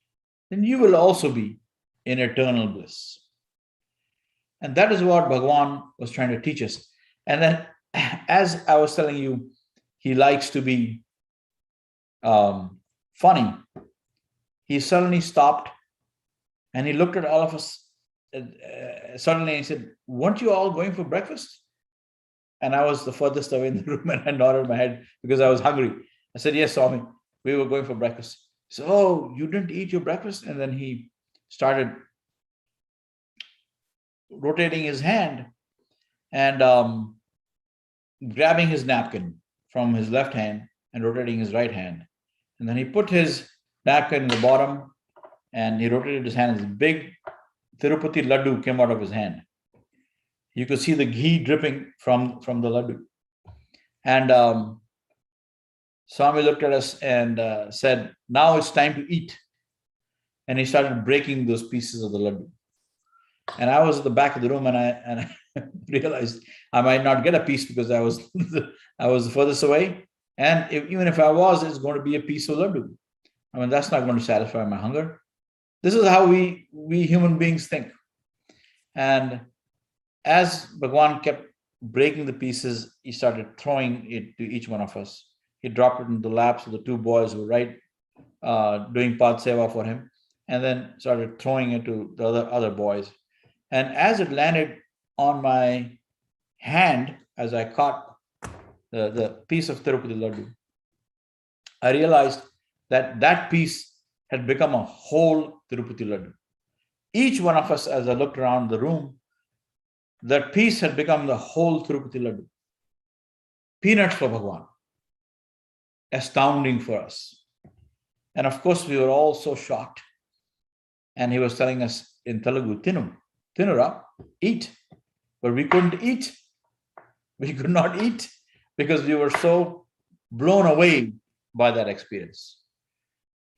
then you will also be in eternal bliss." And that is what Bhagawan was trying to teach us. And then, as I was telling you, he likes to be funny. He suddenly stopped and he looked at all of us suddenly and he said, "Weren't you all going for breakfast?" And I was the furthest away in the room and I nodded my head because I was hungry. I said, "Yes, Swami, we were going for breakfast." So, "Oh, you didn't eat your breakfast?" And then he started rotating his hand and grabbing his napkin from his left hand and rotating his right hand. And then he put his napkin in the bottom and he rotated his hand. This big Tirupati laddu came out of his hand. You could see the ghee dripping from the laddu. And Swami looked at us and said, "Now it's time to eat." and he started breaking those pieces of the laddu. And I was at the back of the room, and I realized I might not get a piece because I was I was the furthest away. And even if I was, it's going to be a piece of laddu. I mean, that's not going to satisfy my hunger. This is how we human beings think. And as Bhagawan kept breaking the pieces, he started throwing it to each one of us. He dropped it into the laps of the two boys who were doing Pad Seva for him, and then started throwing it to the other boys. And as it landed on my hand, as I caught the piece of Tirupati Laddu, I realized that that piece had become a whole Tirupati Laddu. Each one of us, as I looked around the room, that piece had become the whole Tirupati Laddu. Peanuts for Bhagawan. Astounding for us. And of course, we were all so shocked. And he was telling us in Telugu, Tinura, eat. But we couldn't eat. We could not eat because we were so blown away by that experience.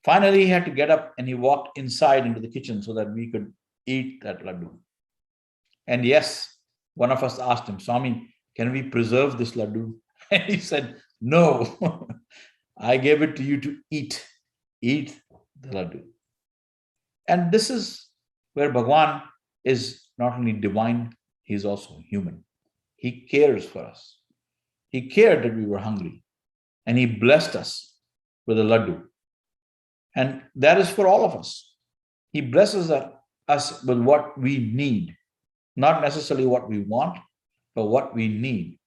Finally, he had to get up and he walked inside into the kitchen so that we could eat that laddu. And yes, one of us asked him, Swami, can we preserve this laddu? And he said, no, I gave it to you to eat. Eat the laddu. And this is where Bhagawan is not only divine, he is also human. He cares for us. He cared that we were hungry. And he blessed us with a laddu. And that is for all of us. He blesses us with what we need. Not necessarily what we want, but what we need.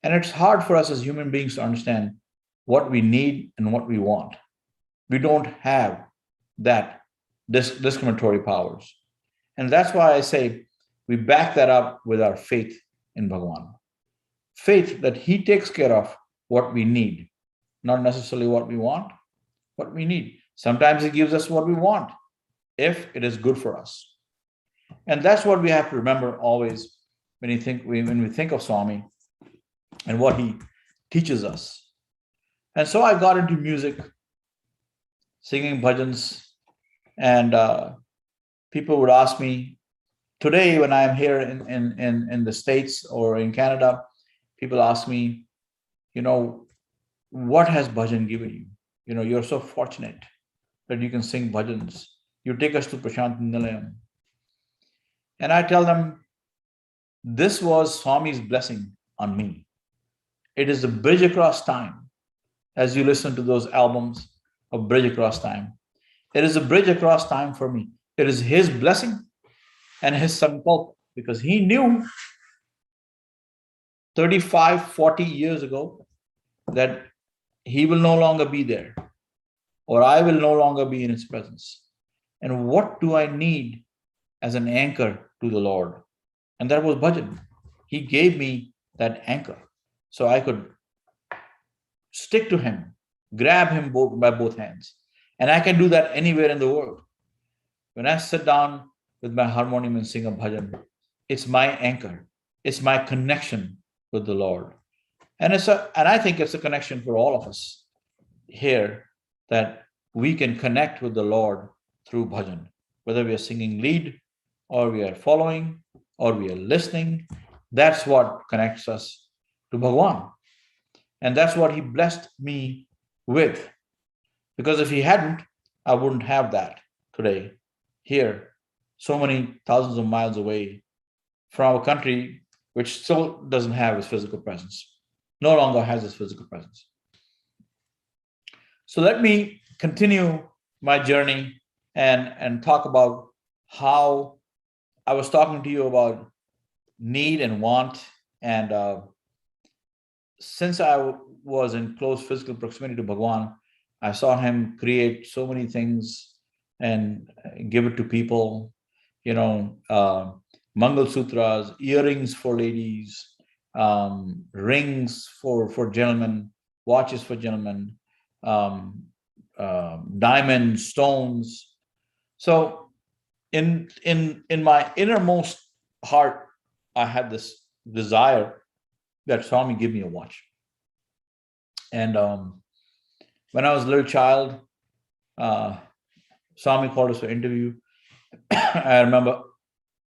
And it's hard for us as human beings to understand what we need and what we want. We don't have that discriminatory powers. And that's why I say we back that up with our faith in Bhagawan. Faith that he takes care of what we need, not necessarily what we want, what we need. Sometimes he gives us what we want, if it is good for us. And that's what we have to remember always when we think of Swami and what he teaches us. And so I got into music, singing bhajans, and people would ask me, today when I'm here in the States or in Canada, people ask me, what has bhajan given you? You're so fortunate that you can sing bhajans. You take us to Prashanthi Nilayam. And I tell them, this was Swami's blessing on me. It is the bridge across time. As you listen to those albums of Bridge Across Time, it is a bridge across time for me. It is his blessing and his sankalpa, because he knew 35, 40 years ago that he will no longer be there, or I will no longer be in his presence. And what do I need as an anchor to the Lord? And that was bhajan. He gave me that anchor so I could stick to him, grab him by both hands. And I can do that anywhere in the world. When I sit down with my harmonium and sing a bhajan, it's my anchor. It's my connection with the Lord. And I think it's a connection for all of us here, that we can connect with the Lord through bhajan, whether we are singing lead or we are following or we are listening. That's what connects us to Bhagawan. And that's what he blessed me with. Because if he hadn't, I wouldn't have that today, here, so many thousands of miles away from a country which still doesn't have its physical presence, no longer has its physical presence. So let me continue my journey and talk about how I was talking to you about need and want. And since I was in close physical proximity to Bhagawan, I saw him create so many things and give it to people, Mangal Sutras, earrings for ladies, rings for gentlemen, watches for gentlemen, diamonds, stones. So in my innermost heart, I had this desire that Swami give me a watch. And when I was a little child, Swami called us for interview. I remember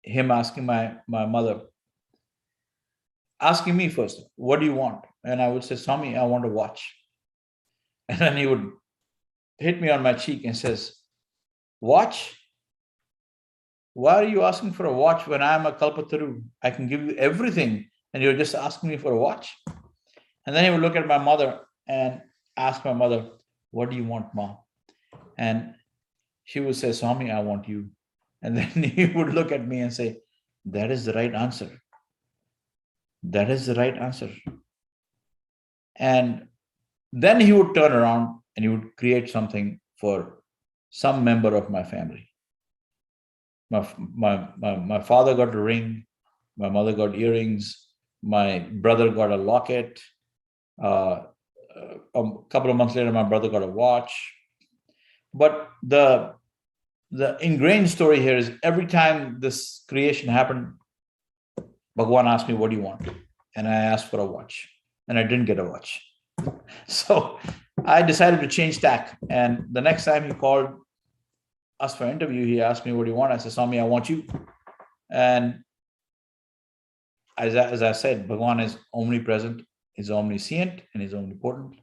him asking my mother, asking me first, what do you want? And I would say, Swami, I want a watch. And then he would hit me on my cheek and says, watch? Why are you asking for a watch when I am a Kalpataru? I can give you everything and you're just asking me for a watch? And then he would look at my mother and ask my mother, what do you want, Mom? And she would say, Swami, I want you. And then he would look at me and say, that is the right answer. That is the right answer. And then he would turn around and he would create something for some member of my family. My father got a ring, my mother got earrings, my brother got a locket. A couple of months later, my brother got a watch. But the ingrained story here is every time this creation happened, Bhagawan asked me, what do you want? And I asked for a watch. And I didn't get a watch. So I decided to change tack. And the next time he called us for interview, he asked me, what do you want? I said, Swami, I want you. And as I said, Bhagawan is omnipresent, he's omniscient, and he's omnipotent.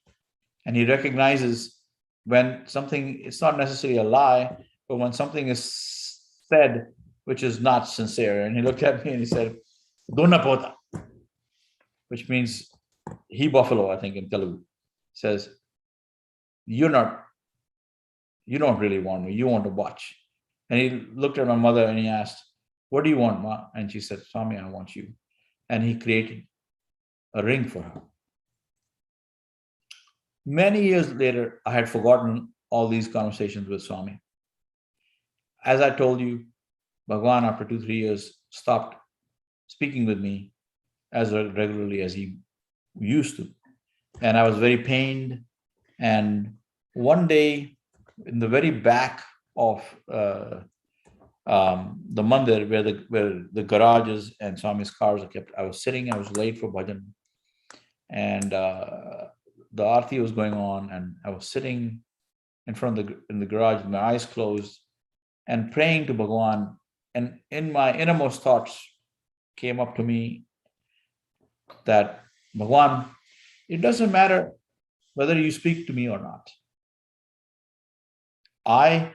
And he recognizes when something, it's not necessarily a lie, but when something is said which is not sincere. And he looked at me and he said, Dona pota, which means he buffalo, I think in Telugu, says, you don't really want me, you want to watch. And he looked at my mother and he asked, what do you want, Ma? And she said, Swami, I want you. And he created a ring for her. Many years later, I had forgotten all these conversations with Swami. As I told you, Bhagawan, after 2-3 years, stopped speaking with me as regularly as he used to. And I was very pained. And one day, in the very back of the mandir, where the garages and Swami's cars are kept, I was late for bhajan. And the arti was going on, and I was sitting in front of in the garage with my eyes closed and praying to Bhagawan. And in my innermost thoughts came up to me that, Bhagawan, it doesn't matter whether you speak to me or not. I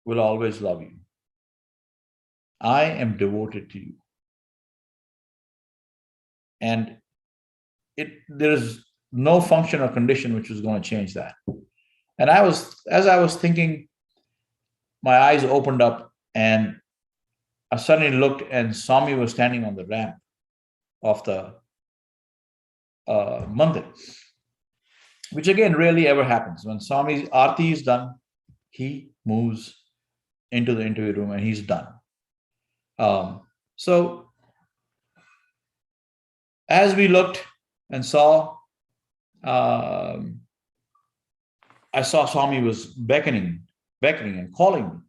will always love you. I am devoted to you. And there is no function or condition which was going to change that. And as I was thinking, my eyes opened up and I suddenly looked and Swami was standing on the ramp of the mandir, which again rarely ever happens. When Swami's arti is done, he moves into the interview room and he's done. So as we looked and saw, I saw Swami was beckoning and calling me.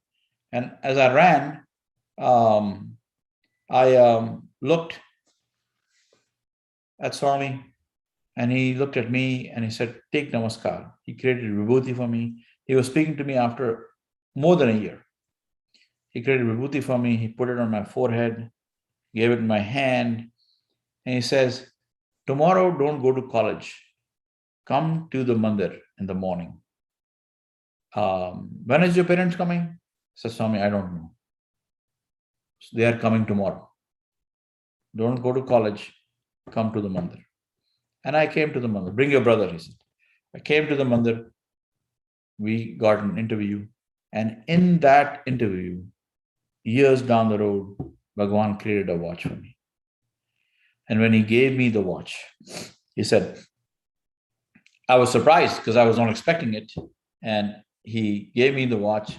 And as I ran, I looked at Swami and he looked at me and he said, take namaskar. He created vibhuti for me. He was speaking to me after more than a year. He created vibhuti for me. He put it on my forehead, gave it in my hand. And he says, tomorrow don't go to college. Come to the mandir in the morning. When is your parents coming? I said, Swami, I don't know. So they are coming tomorrow. Don't go to college. Come to the mandir. And I came to the mandir. Bring your brother, he said. I came to the mandir. We got an interview. And in that interview, years down the road, Bhagawan created a watch for me. And when he gave me the watch, he said, I was surprised because I was not expecting it. And he gave me the watch,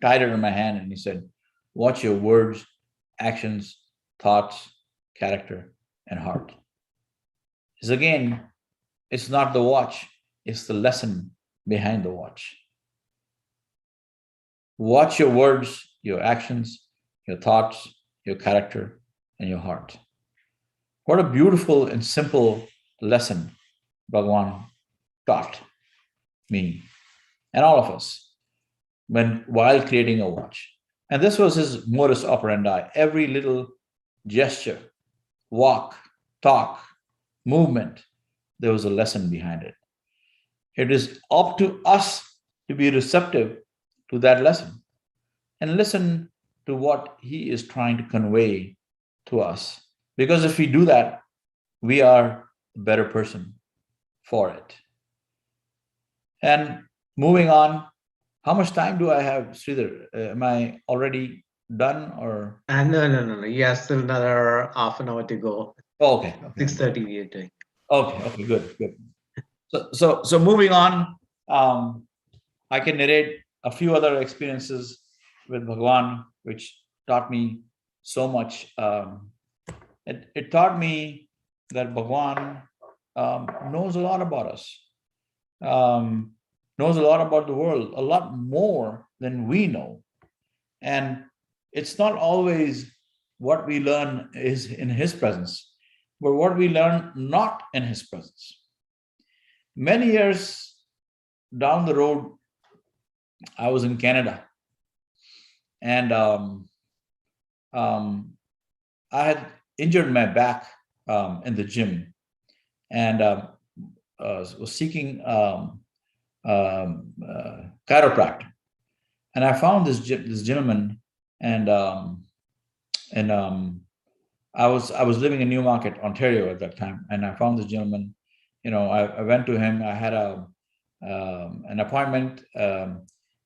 tied it in my hand, and he said, watch your words, actions, thoughts, character, and heart. Because again, it's not the watch, it's the lesson behind the watch. Watch your words, your actions, your thoughts, your character, and your heart. What a beautiful and simple lesson Bhagawan taught me and all of us. while creating a watch. And this was his modus operandi. Every little gesture, walk, talk, movement, there was a lesson behind it. It is up to us to be receptive to that lesson and listen to what he is trying to convey to us. Because if we do that, we are a better person for it. And moving on, how much time do I have, Sridhar? Am I already done or? No. You have still another half an hour to go. Oh, okay. 6:30 we are doing. Okay, good. So moving on, I can narrate a few other experiences with Bhagawan, which taught me so much. It taught me that Bhagawan knows a lot about us, knows a lot about the world, a lot more than we know. And it's not always what we learn is in his presence, but what we learn not in his presence. Many years down the road, I was in Canada, and I had injured my back in the gym, and was seeking chiropractor. And I found this gentleman, and I was living in Newmarket, Ontario at that time, and I found this gentleman. I went to him. I had an appointment.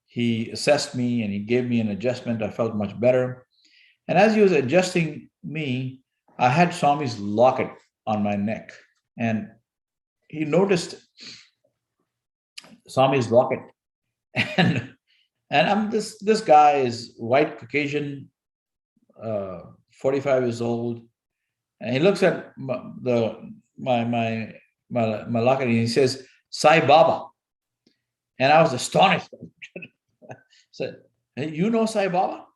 He assessed me and he gave me an adjustment. I felt much better. And as he was adjusting me, I had Swami's locket on my neck, and he noticed Swami's locket, and I'm this guy is white Caucasian, 45 years old, and he looks at my locket and he says, "Sai Baba," and I was astonished. I said, "Hey, you know Sai Baba?"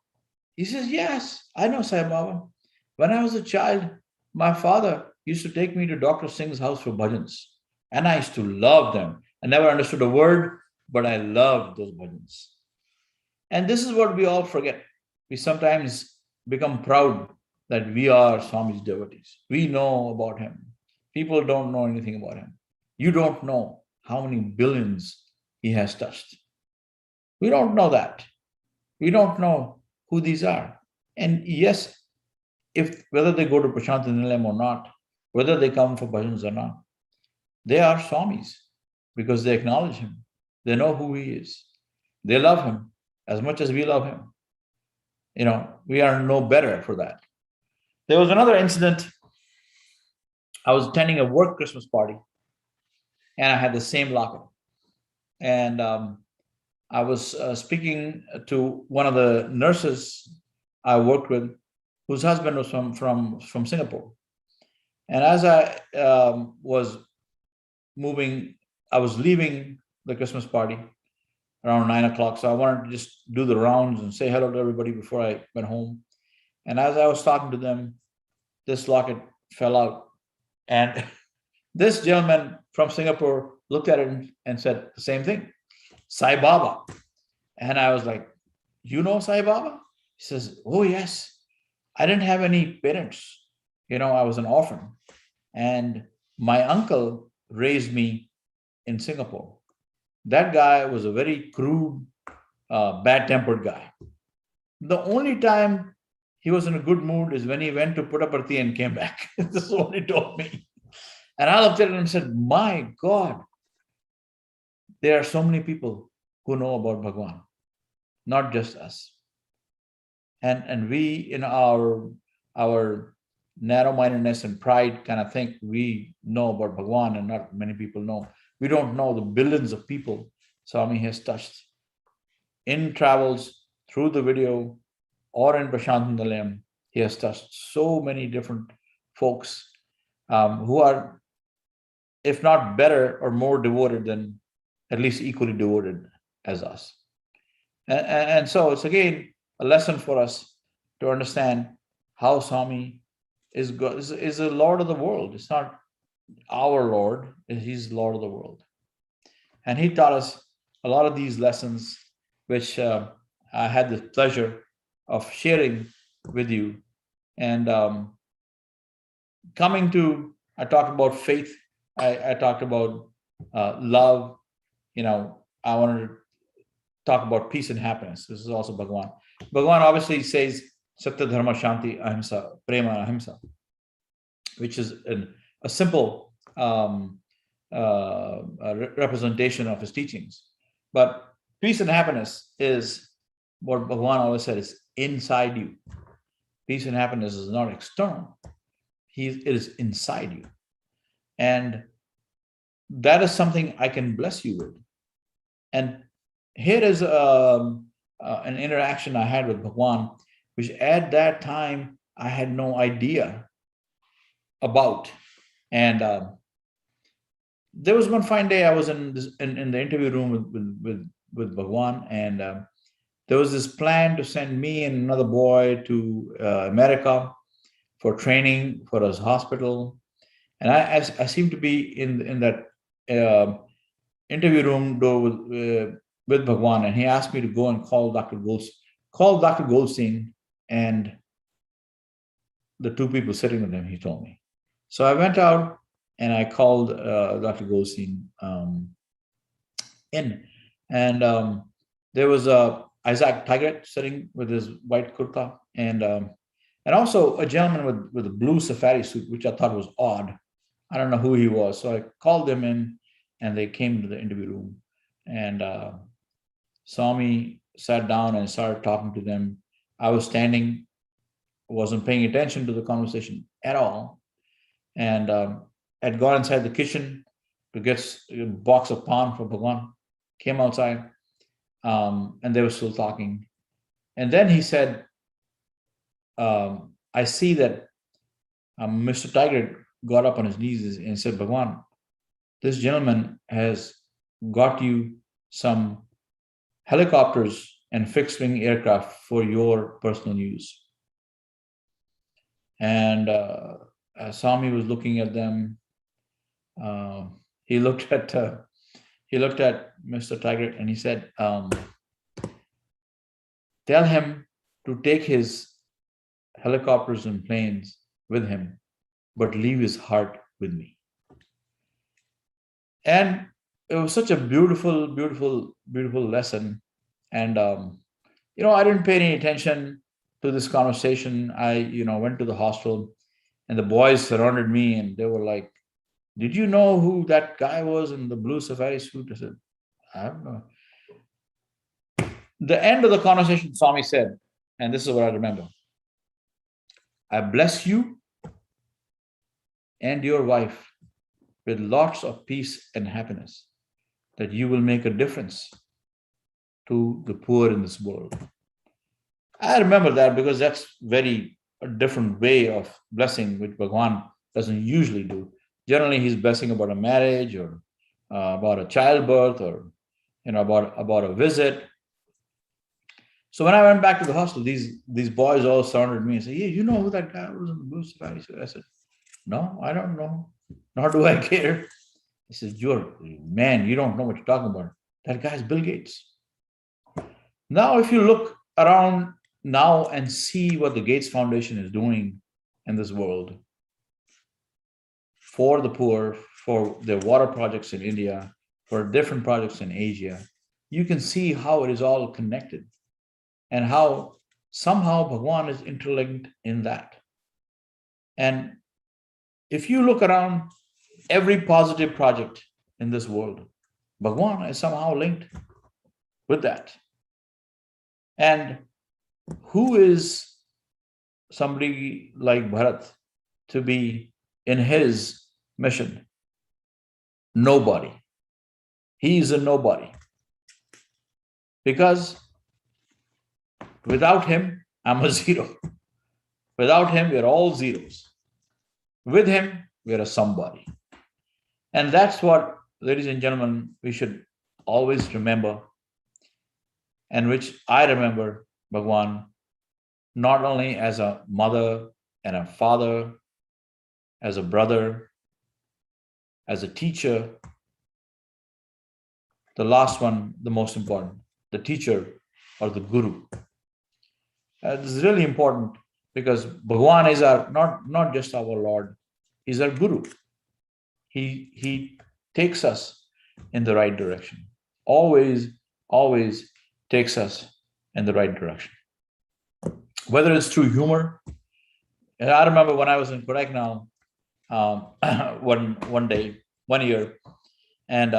He says, "Yes, I know Sai Baba. When I was a child, my father used to take me to Dr. Singh's house for bhajans, and I used to love them. I never understood a word, but I loved those bhajans." And this is what we all forget. We sometimes become proud that we are Swami's devotees. We know about him. People don't know anything about him. You don't know how many billions he has touched. We don't know that. We don't know who these are. And yes, whether they go to Prashanthi or not, whether they come for bhajans or not, they are Swamis because they acknowledge him. They know who he is. They love him as much as we love him. We are no better for that. There was another incident. I was attending a work Christmas party, and I had the same locket. And I was speaking to one of the nurses I worked with, whose husband was from Singapore. And as I was leaving the Christmas party around 9 o'clock. So I wanted to just do the rounds and say hello to everybody before I went home. And as I was talking to them, this locket fell out. And this gentleman from Singapore looked at it and said the same thing, "Sai Baba." And I was like, "You know Sai Baba?" He says, "Oh, yes. I didn't have any parents. I was an orphan. And my uncle raised me in Singapore. That guy was a very crude, bad-tempered guy. The only time he was in a good mood is when he went to Puttaparthi and came back." This is what he told me. And I looked at him and said, "My God, there are so many people who know about Bhagawan, not just us." And we, in our narrow-mindedness and pride, kind of think we know about Bhagawan, and not many people know. We don't know the billions of people Swami has touched in travels, through the video, or in Prashanthi. He has touched so many different folks who are, if not better or more devoted than, at least equally devoted as us. And so it's again a lesson for us to understand how Swami is the Lord of the world. It's not our Lord, he's Lord of the world. And he taught us a lot of these lessons which I had the pleasure of sharing with you. And I talked about faith. I talked about love. I wanted to talk about peace and happiness. This is also Bhagawan. Bhagawan obviously says Sathya, Dharma, Shanti, Ahimsa, Prema, Ahimsa, which is a simple representation of his teachings. But peace and happiness is what Bhagawan always said is inside you. Peace and happiness is not external. It is inside you. And that is something I can bless you with. And here is an interaction I had with Bhagawan, which at that time I had no idea about. And there was one fine day I was in the interview room with Bhagawan, and there was this plan to send me and another boy to America for training for his hospital. And I seemed to be in that interview room door with Bhagawan, and he asked me to go and call Dr. Goldstein and the two people sitting with him, he told me. So I went out and I called Dr. Goldstein in, and there was Isaac Tigert sitting with his white kurta, and also a gentleman with a blue safari suit, which I thought was odd. I don't know who he was. So I called them in, and they came to the interview room, and Swami sat down and started talking to them. I was standing, wasn't paying attention to the conversation at all, and had gone inside the kitchen to get a box of pan for Bhagawan, came outside, and they were still talking. And then he said, I see that Mr. Tiger got up on his knees and said, Bhagawan, this gentleman has got you some helicopters and fixed-wing aircraft for your personal use. And Swami was looking at them. He looked at Mr. Tiger and he said, tell him to take his helicopters and planes with him, but leave his heart with me. And it was such a beautiful, beautiful, beautiful lesson. And I didn't pay any attention to this conversation. I went to the hostel, and the boys surrounded me, and they were like, did you know who that guy was in the blue safari suit? I said, I don't know. The end of the conversation, Swami said, and this is what I remember: I bless you and your wife with lots of peace and happiness, that you will make a difference to the poor in this world. I remember that because that's a different way of blessing, which Bhagawan doesn't usually do. Generally, he's blessing about a marriage or about a childbirth or about a visit. So when I went back to the hostel, these boys all surrounded me and said, "Yeah, you know who that guy was in the blue safari suit?" I said, "No, I don't know. Nor do I care." He says, "You're man, you don't know what you're talking about. That guy's Bill Gates." Now, if you look around now and see what the Gates Foundation is doing in this world for the poor, for their water projects in India, for different projects in Asia, you can see how it is all connected and how somehow Bhagawan is interlinked in that. And if you look around every positive project in this world, Bhagawan is somehow linked with that. And who is somebody like Bharat to be in his mission? Nobody. He is a nobody. Because without him, I'm a zero. Without him, we're all zeros. With him, we're a somebody. And that's what, ladies and gentlemen, we should always remember, and which I remember Bhagawan not only as a mother and a father, as a brother, as a teacher, the last one, the most important, the teacher or the guru. This is really important because Bhagawan is our not just our Lord, he's our guru. He takes us in the right direction. Always takes us in the right direction. Whether it's through humor. And I remember when I was in Kodaikanal one year, and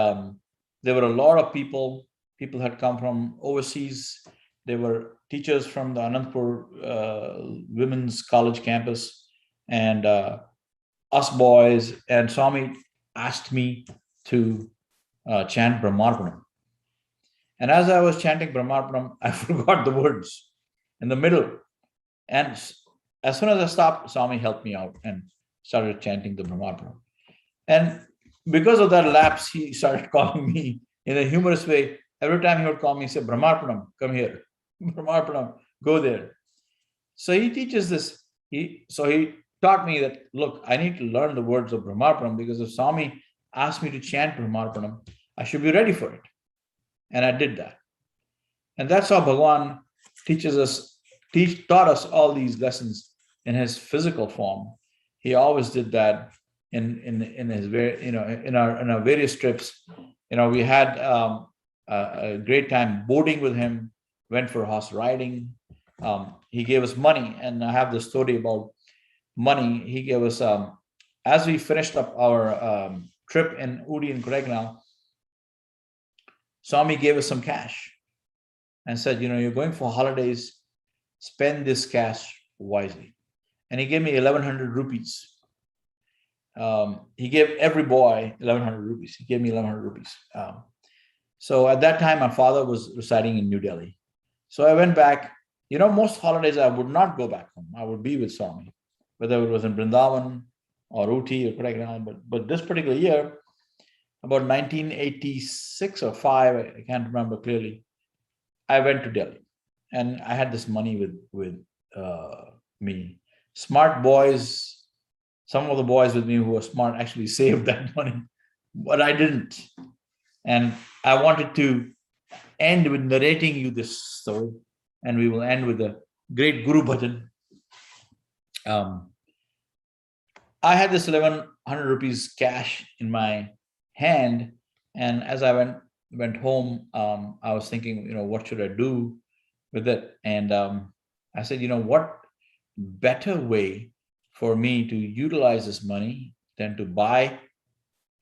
there were a lot of people. People had come from overseas. There were teachers from the Anandpur Women's College campus, and us boys. And Swami asked me to chant Brahmarpanam. And as I was chanting Brahmarpanam, I forgot the words in the middle. And as soon as I stopped, Swami helped me out and started chanting the Brahmarpanam. And because of that lapse, he started calling me in a humorous way. Every time he would call me, he said, Brahmarpanam, come here. Brahmarpanam, go there. So he teaches this. He taught me that, look, I need to learn the words of Brahmarpanam because if Swami asked me to chant Brahmarpanam, I should be ready for it. And I did that. And that's how Bhagawan taught us all these lessons in his physical form. He always did that in his in our various trips. We had a great time boating with him, went for horse riding. He gave us money, and I have the story about money. He gave us as we finished up our trip in Udi and Kodaikanal, Swami gave us some cash and said, you're going for holidays, spend this cash wisely. And he gave me 1,100 rupees. He gave every boy 1,100 rupees. He gave me 1,100 rupees. So at that time, my father was residing in New Delhi. So I went back. Most holidays I would not go back home. I would be with Swami, whether it was in Vrindavan or Uti or Kodaikanal. But this particular year, about 1986 or 5, I can't remember clearly, I went to Delhi. And I had this money with me. Smart boys, some of the boys with me who were smart actually saved that money, but I didn't. And I wanted to end with narrating you this story, and we will end with a great Guru Bhajan. I had this 1,100 rupees cash in my hand, and as I went home, I was thinking, what should I do with it? And I said, what better way for me to utilize this money than to buy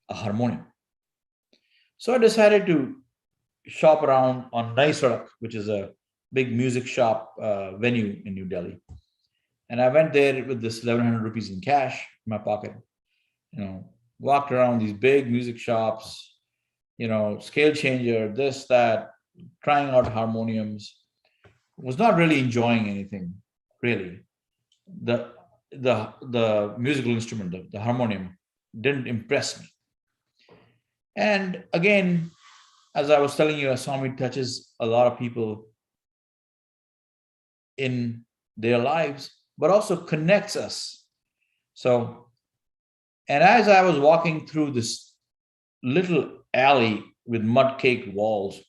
a harmonium? So I decided to shop around on Nai Sadak, which is a big music shop venue in New Delhi. And I went there with this 1,100 rupees in cash in my pocket, walked around these big music shops, scale changer, this, that, trying out harmoniums. Was not really enjoying anything, really. The musical instrument, the harmonium, didn't impress me. And again, as I was telling you, Swami touches a lot of people in their lives, but also connects us. So, and as I was walking through this little alley with mud caked walls,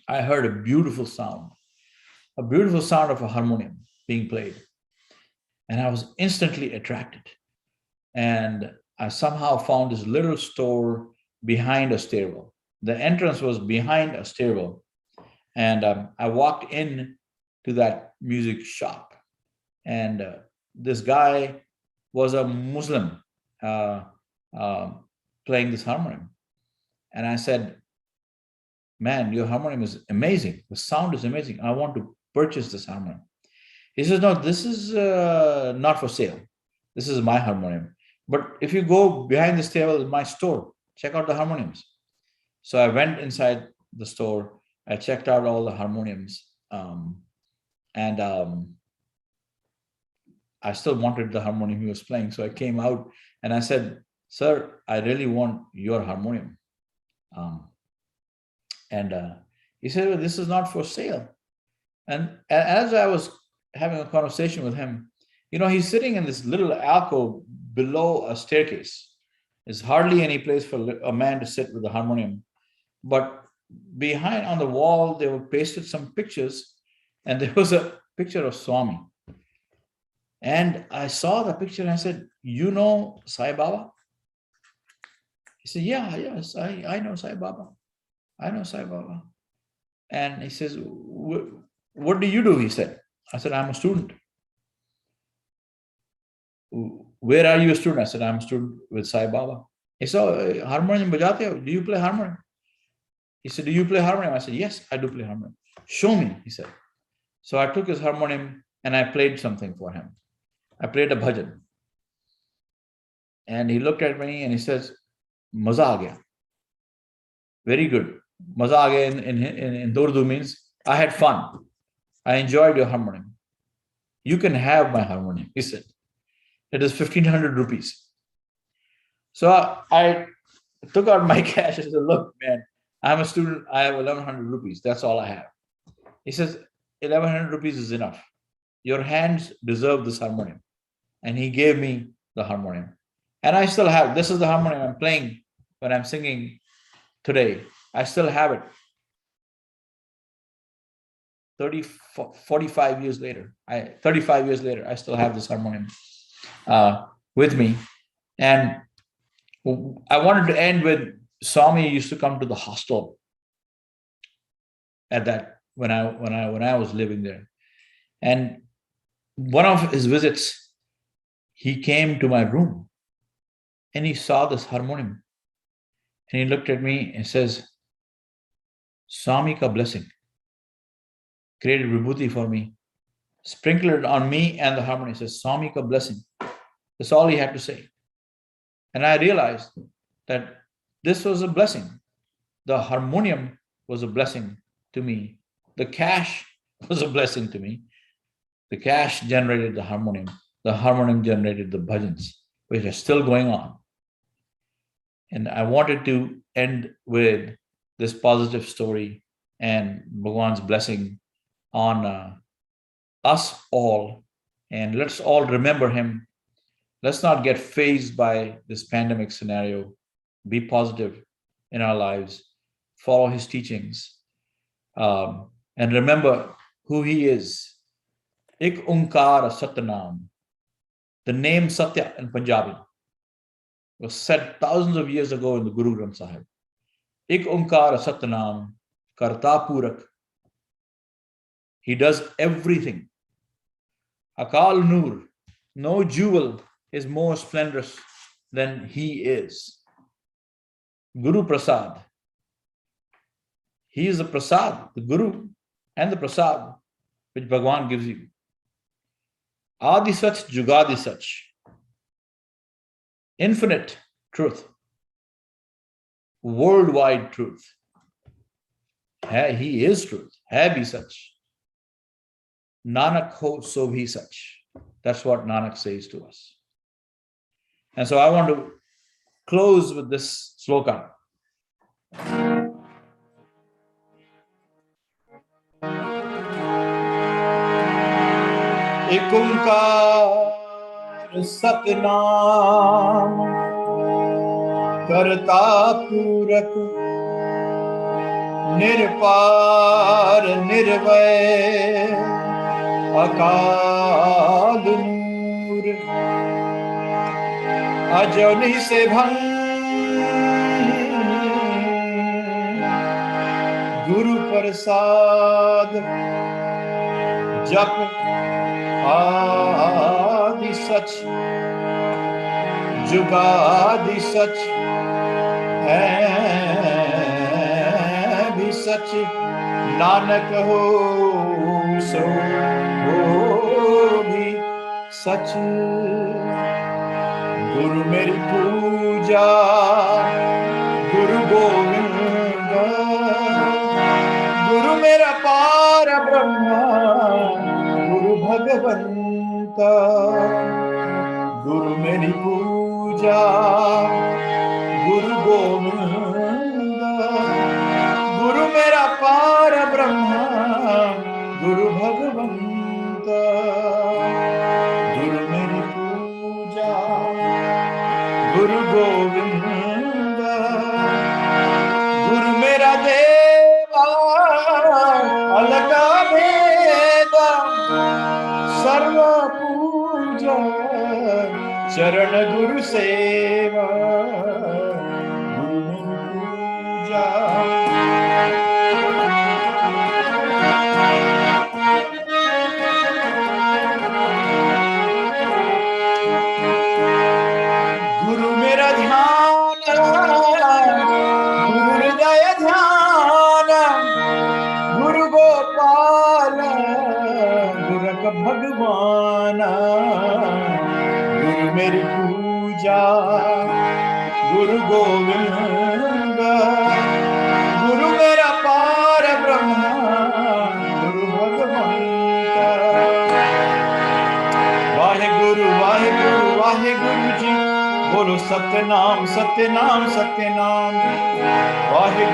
I heard a beautiful sound of a harmonium being played. And I was instantly attracted. And I somehow found this little store behind a stairwell. The entrance was behind a stairwell. And I walked in to that music shop. And this guy was a Muslim playing this harmonium. And I said, man, your harmonium is amazing. The sound is amazing. I want to purchase this harmonium. He says, no, this is not for sale. This is my harmonium. But if you go behind the stairwell, my store, check out the harmoniums. So I went inside the store. I checked out all the harmoniums. And I still wanted the harmonium he was playing. So I came out and I said, sir, I really want your harmonium. He said, well, this is not for sale. And as I was having a conversation with him, he's sitting in this little alcove below a staircase. There's hardly any place for a man to sit with a harmonium. But behind on the wall, they were pasted some pictures, and there was a picture of Swami. And I saw the picture and I said, "You know Sai Baba?" He said, "Yes, I know Sai Baba. I know Sai Baba." And he says, "What do you do?" He said. I said, "I'm a student." "Where are you a student?" I said, "I'm a student with Sai Baba." He said, "Harmonium bajate ho? Do you play harmonium?" He said, "Do you play harmonium?" I said, "Yes, I do play harmonium." "Show me," he said. So I took his harmonium and I played something for him. I played a bhajan. And he looked at me and he says, "Maza aa gaya." Very good. Maza aa gaya in Urdu means I had fun. I enjoyed your harmonium. "You can have my harmonium," he said. "It is 1,500 rupees. So I took out my cash and said, "Look, man, I'm a student. I have 1,100 rupees. That's all I have." He says, 1,100 rupees is enough. Your hands deserve this harmonium. And he gave me the harmonium. And I still have, this is the harmonium I'm playing when I'm singing today. I still have it. 35 years later, I still have this harmonium with me. And I wanted to end with Swami used to come to the hostel at that when I was living there. And one of his visits, he came to my room and he saw this harmonium. And he looked at me and says, "Swami ka blessing." Created vibhuti for me, sprinkled it on me and the harmonium. He says, "Swami ka blessing." That's all he had to say. And I realized that this was a blessing. The harmonium was a blessing to me. The cash was a blessing to me. The cash generated the harmonium. The harmonium generated the bhajans, which are still going on. And I wanted to end with this positive story and Bhagawan's blessing on us all. And let's all remember him. Let's not get fazed by this pandemic scenario. Be positive in our lives. Follow his teachings. And remember who he is. Ik Onkar Satnam. The name Sathya in Punjabi was said thousands of years ago in the Guru Granth Sahib. Ik Onkar Satnam Karta Purak. He does everything. Akal Nur. No jewel is more splendorous than he is. Guru Prasad. He is the Prasad, the Guru and the Prasad which Bhagawan gives you. Adi Sach, Jugadi Sach. Infinite truth. Worldwide truth. He is truth. Hai bhi sach. Nanak ho so bhi sach. That's what Nanak says to us. And so I want to close with this sloka. Ek Onkar Satnam Karta Purak Nirpar Nirvay Akal Nur Ajani Se Bhang Guru Prasad Jap Adi Sach Jugadi Sach Hai bhi Sach Nanak ho so ho bhi Sach Guru meri puja Guru Govinda Guru mera para Brahma Guru Bhagavanta Guru meri puja Guru Govinda Guru mera para Brahma Guru Bhagavanta Guru meri puja Guru Govinda Guru mera Dev पूजा चरण गुरु सेवा गुरु मेरी पूजा गुरु मेरा ध्यान गुरु हृदय ध्यान गुरु गोपाल गुरक भगवान गुरु मेरी पूजा गुरु गोविंद गुरु मेरा पार ब्रह्म गुरु भगवंत वाहे गुरु जी बोलो सत्यनाम सत्यनाम सत्यनाम वाहे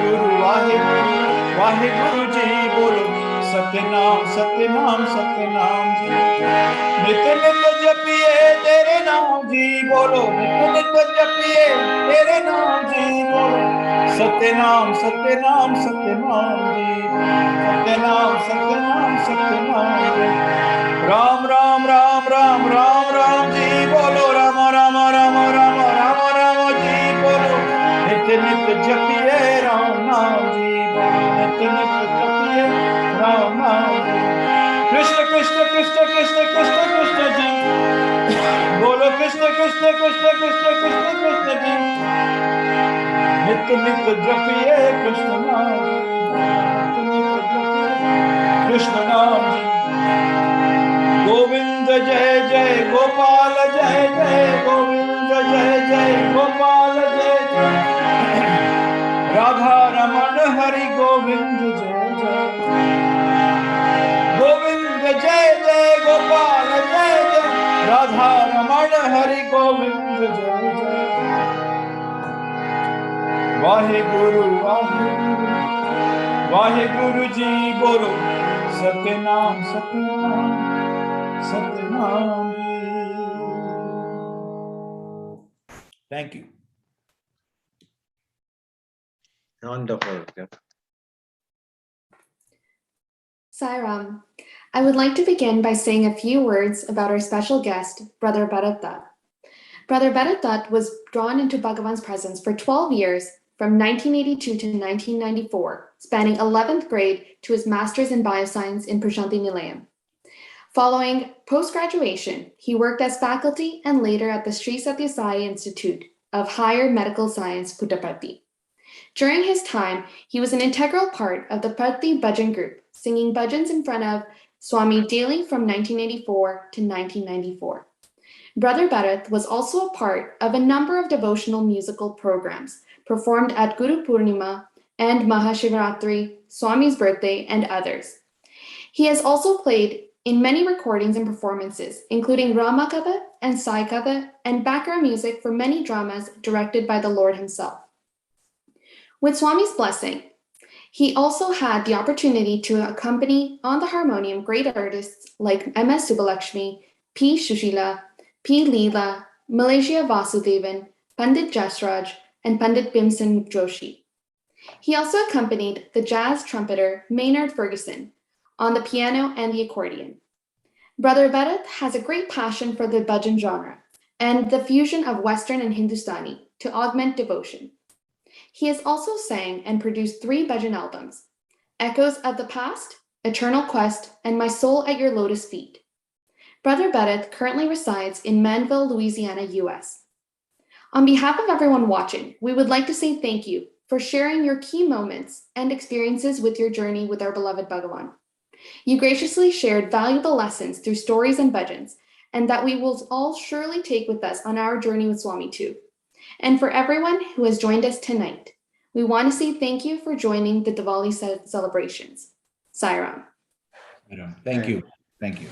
गुरु जी बोलो सत्यनाम सत्यनाम सत्यनाम जी नित्य नित्य जपिए तेरे नाम जी बोलो नित्य नित्य जपिए तेरे नाम जी बोलो सत्यनाम सत्यनाम सत्यनाम जी सत्यनाम सत्यनाम सत्यनाम जी राम राम राम राम राम राम जी बोलो राम राम राम राम राम राम जी बोलो नित्य नित्य जपिए राम नाम जी बोलो नित्य नित्य जपिए राम नाम जी कृष्ण कृष्ण कृष्ण कृष्ण कृष्ण कृष्ण जी बोलो कृष्ण कृष्ण कृष्ण कृष्ण कृष्ण कृष्ण जी नित्य नित्य जपिए कृष्ण नाम जी नित्य नित्य जपिए कृष्ण नाम जी गोविंद जय जय गोपाल जय जय गोविंद जय जय गोपाल जय जय राधा रमन हरि गोविंद जय जय गोविंद जय जय गोपाल जय जय राधा रमन हरि गोविंद जय जय वाहे गुरु जी बोलो Satyanam Satyanam Satyanam Thank you. Wonderful. Sairam, I would like to begin by saying a few words about our special guest, Brother Bharat. Brother Bharat was drawn into Bhagawan's presence for 12 years, from 1982 to 1994, spanning 11th grade to his master's in bioscience in Prashanthi Nilayam. Following post-graduation, he worked as faculty and later at the Sri Sathya Sai Institute of Higher Medical Science, Puttaparthi. During his time, he was an integral part of the Parthi Bhajan Group, singing bhajans in front of Swami daily from 1984 to 1994. Brother Bharat was also a part of a number of devotional musical programs performed at Guru Purnima and Mahashivaratri, Swami's birthday, and others. He has also played in many recordings and performances, including Rama Katha and Sai Katha, and background music for many dramas directed by the Lord himself. With Swami's blessing, he also had the opportunity to accompany on the harmonium great artists like M.S. Subbalakshmi, P. Shushila, P. Leela, Malaysia Vasudevan, Pandit Jasraj, and Pandit Bhimsen Joshi. He also accompanied the jazz trumpeter Maynard Ferguson on the piano and the accordion. Brother Bharat has a great passion for the bhajan genre and the fusion of Western and Hindustani to augment devotion. He has also sang and produced 3 bhajan albums, Echoes of the Past, Eternal Quest, and My Soul at Your Lotus Feet. Brother Bharat currently resides in Mandeville, Louisiana, US. On behalf of everyone watching, we would like to say thank you for sharing your key moments and experiences with your journey with our beloved Bhagawan. You graciously shared valuable lessons through stories and bhajans, and that we will all surely take with us on our journey with Swami too. And for everyone who has joined us tonight, we want to say thank you for joining the Diwali celebrations. Sairam. Thank you. Thank you.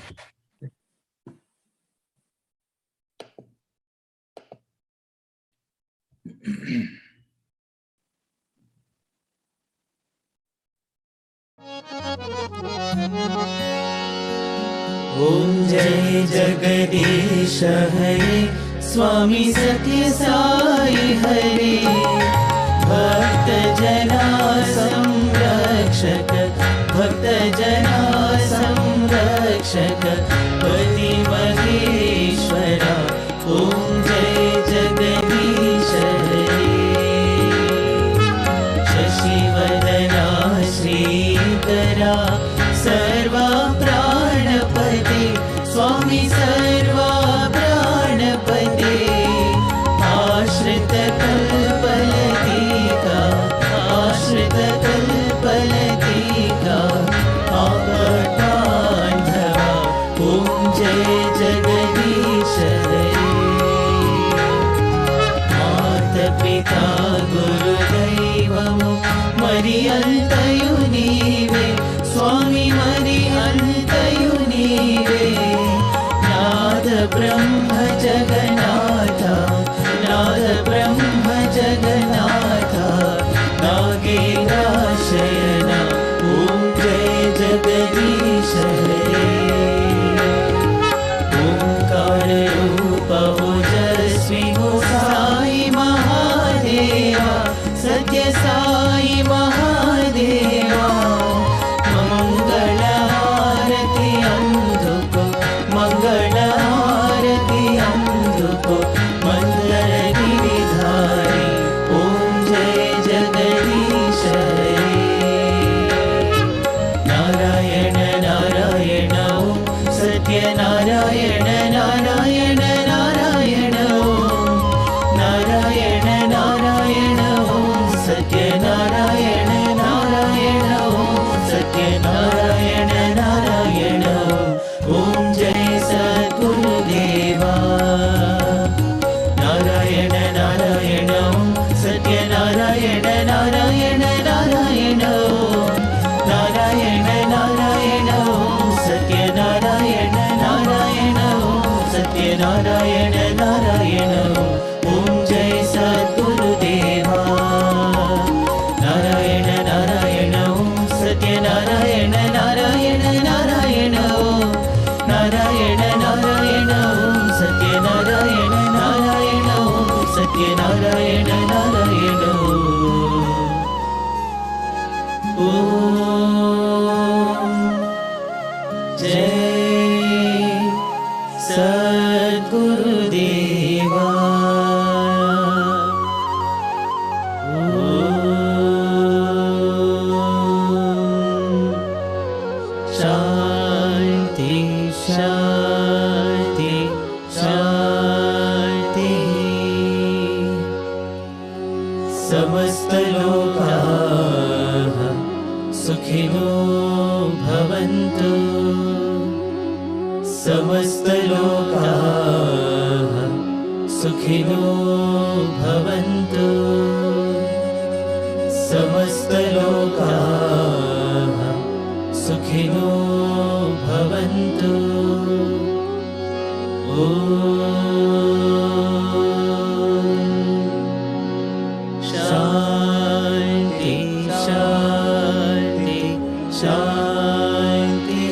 ॐ जय जगदीश हरे स्वामी सत्य साई हरे भक्त जना संरक्षक भक्त जना संरक्षक पति महेश्वर పితా గురుదైవము మరి అంతయు నీవే స్వామి మరి అంతయు నీవే నాద బ్రహ్మ జగన్నాథ నాద బ్రహ్మ జగన్నాథ నాగేంద్రాశయన ఓం జయ జగదీశ హరే ओंकार रूप ओजस्वी हो साई महादेवा सत्य साई महादेवा मंगल आरती अंधुको मंगल आरती अंधुको मंगल गिरिधारी ओम जय जगदीश हरे नारायण नारायण ओम सत्य नारायण नारायण नारायण ओम नारायण नारायण ओम सत्य नारायण नारायण ओम सत्य नारायण नारायण ओम जय सद्गुरुदेवा नारायण नारायण ओम सत्य नारायण नारायण नारायण ओम नारायण नारायण ओम सत्य नारायण नारायण ओम सत्य नारायण नारायण ओम जय सद्गुरुदेवा नारायण नारायण ओम सत्य नारायण नारायण नारायण ओम नारायण नारायण ओम सत्य नारायण नारायण ओम सत्य नारायण नारायण ओम जय सद्गुरुदेवा शांति शांति शांति समस्त लोकाः सुखिनो भवन्तु समस्त लोकाः सुखिनो भवन्तु समस्त लोकाः सुखिनो भवन्तु शांति शांति शांति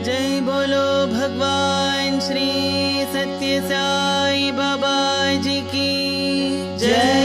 जय बोलो भगवान श्री सत्य साई बाबा जी की जय।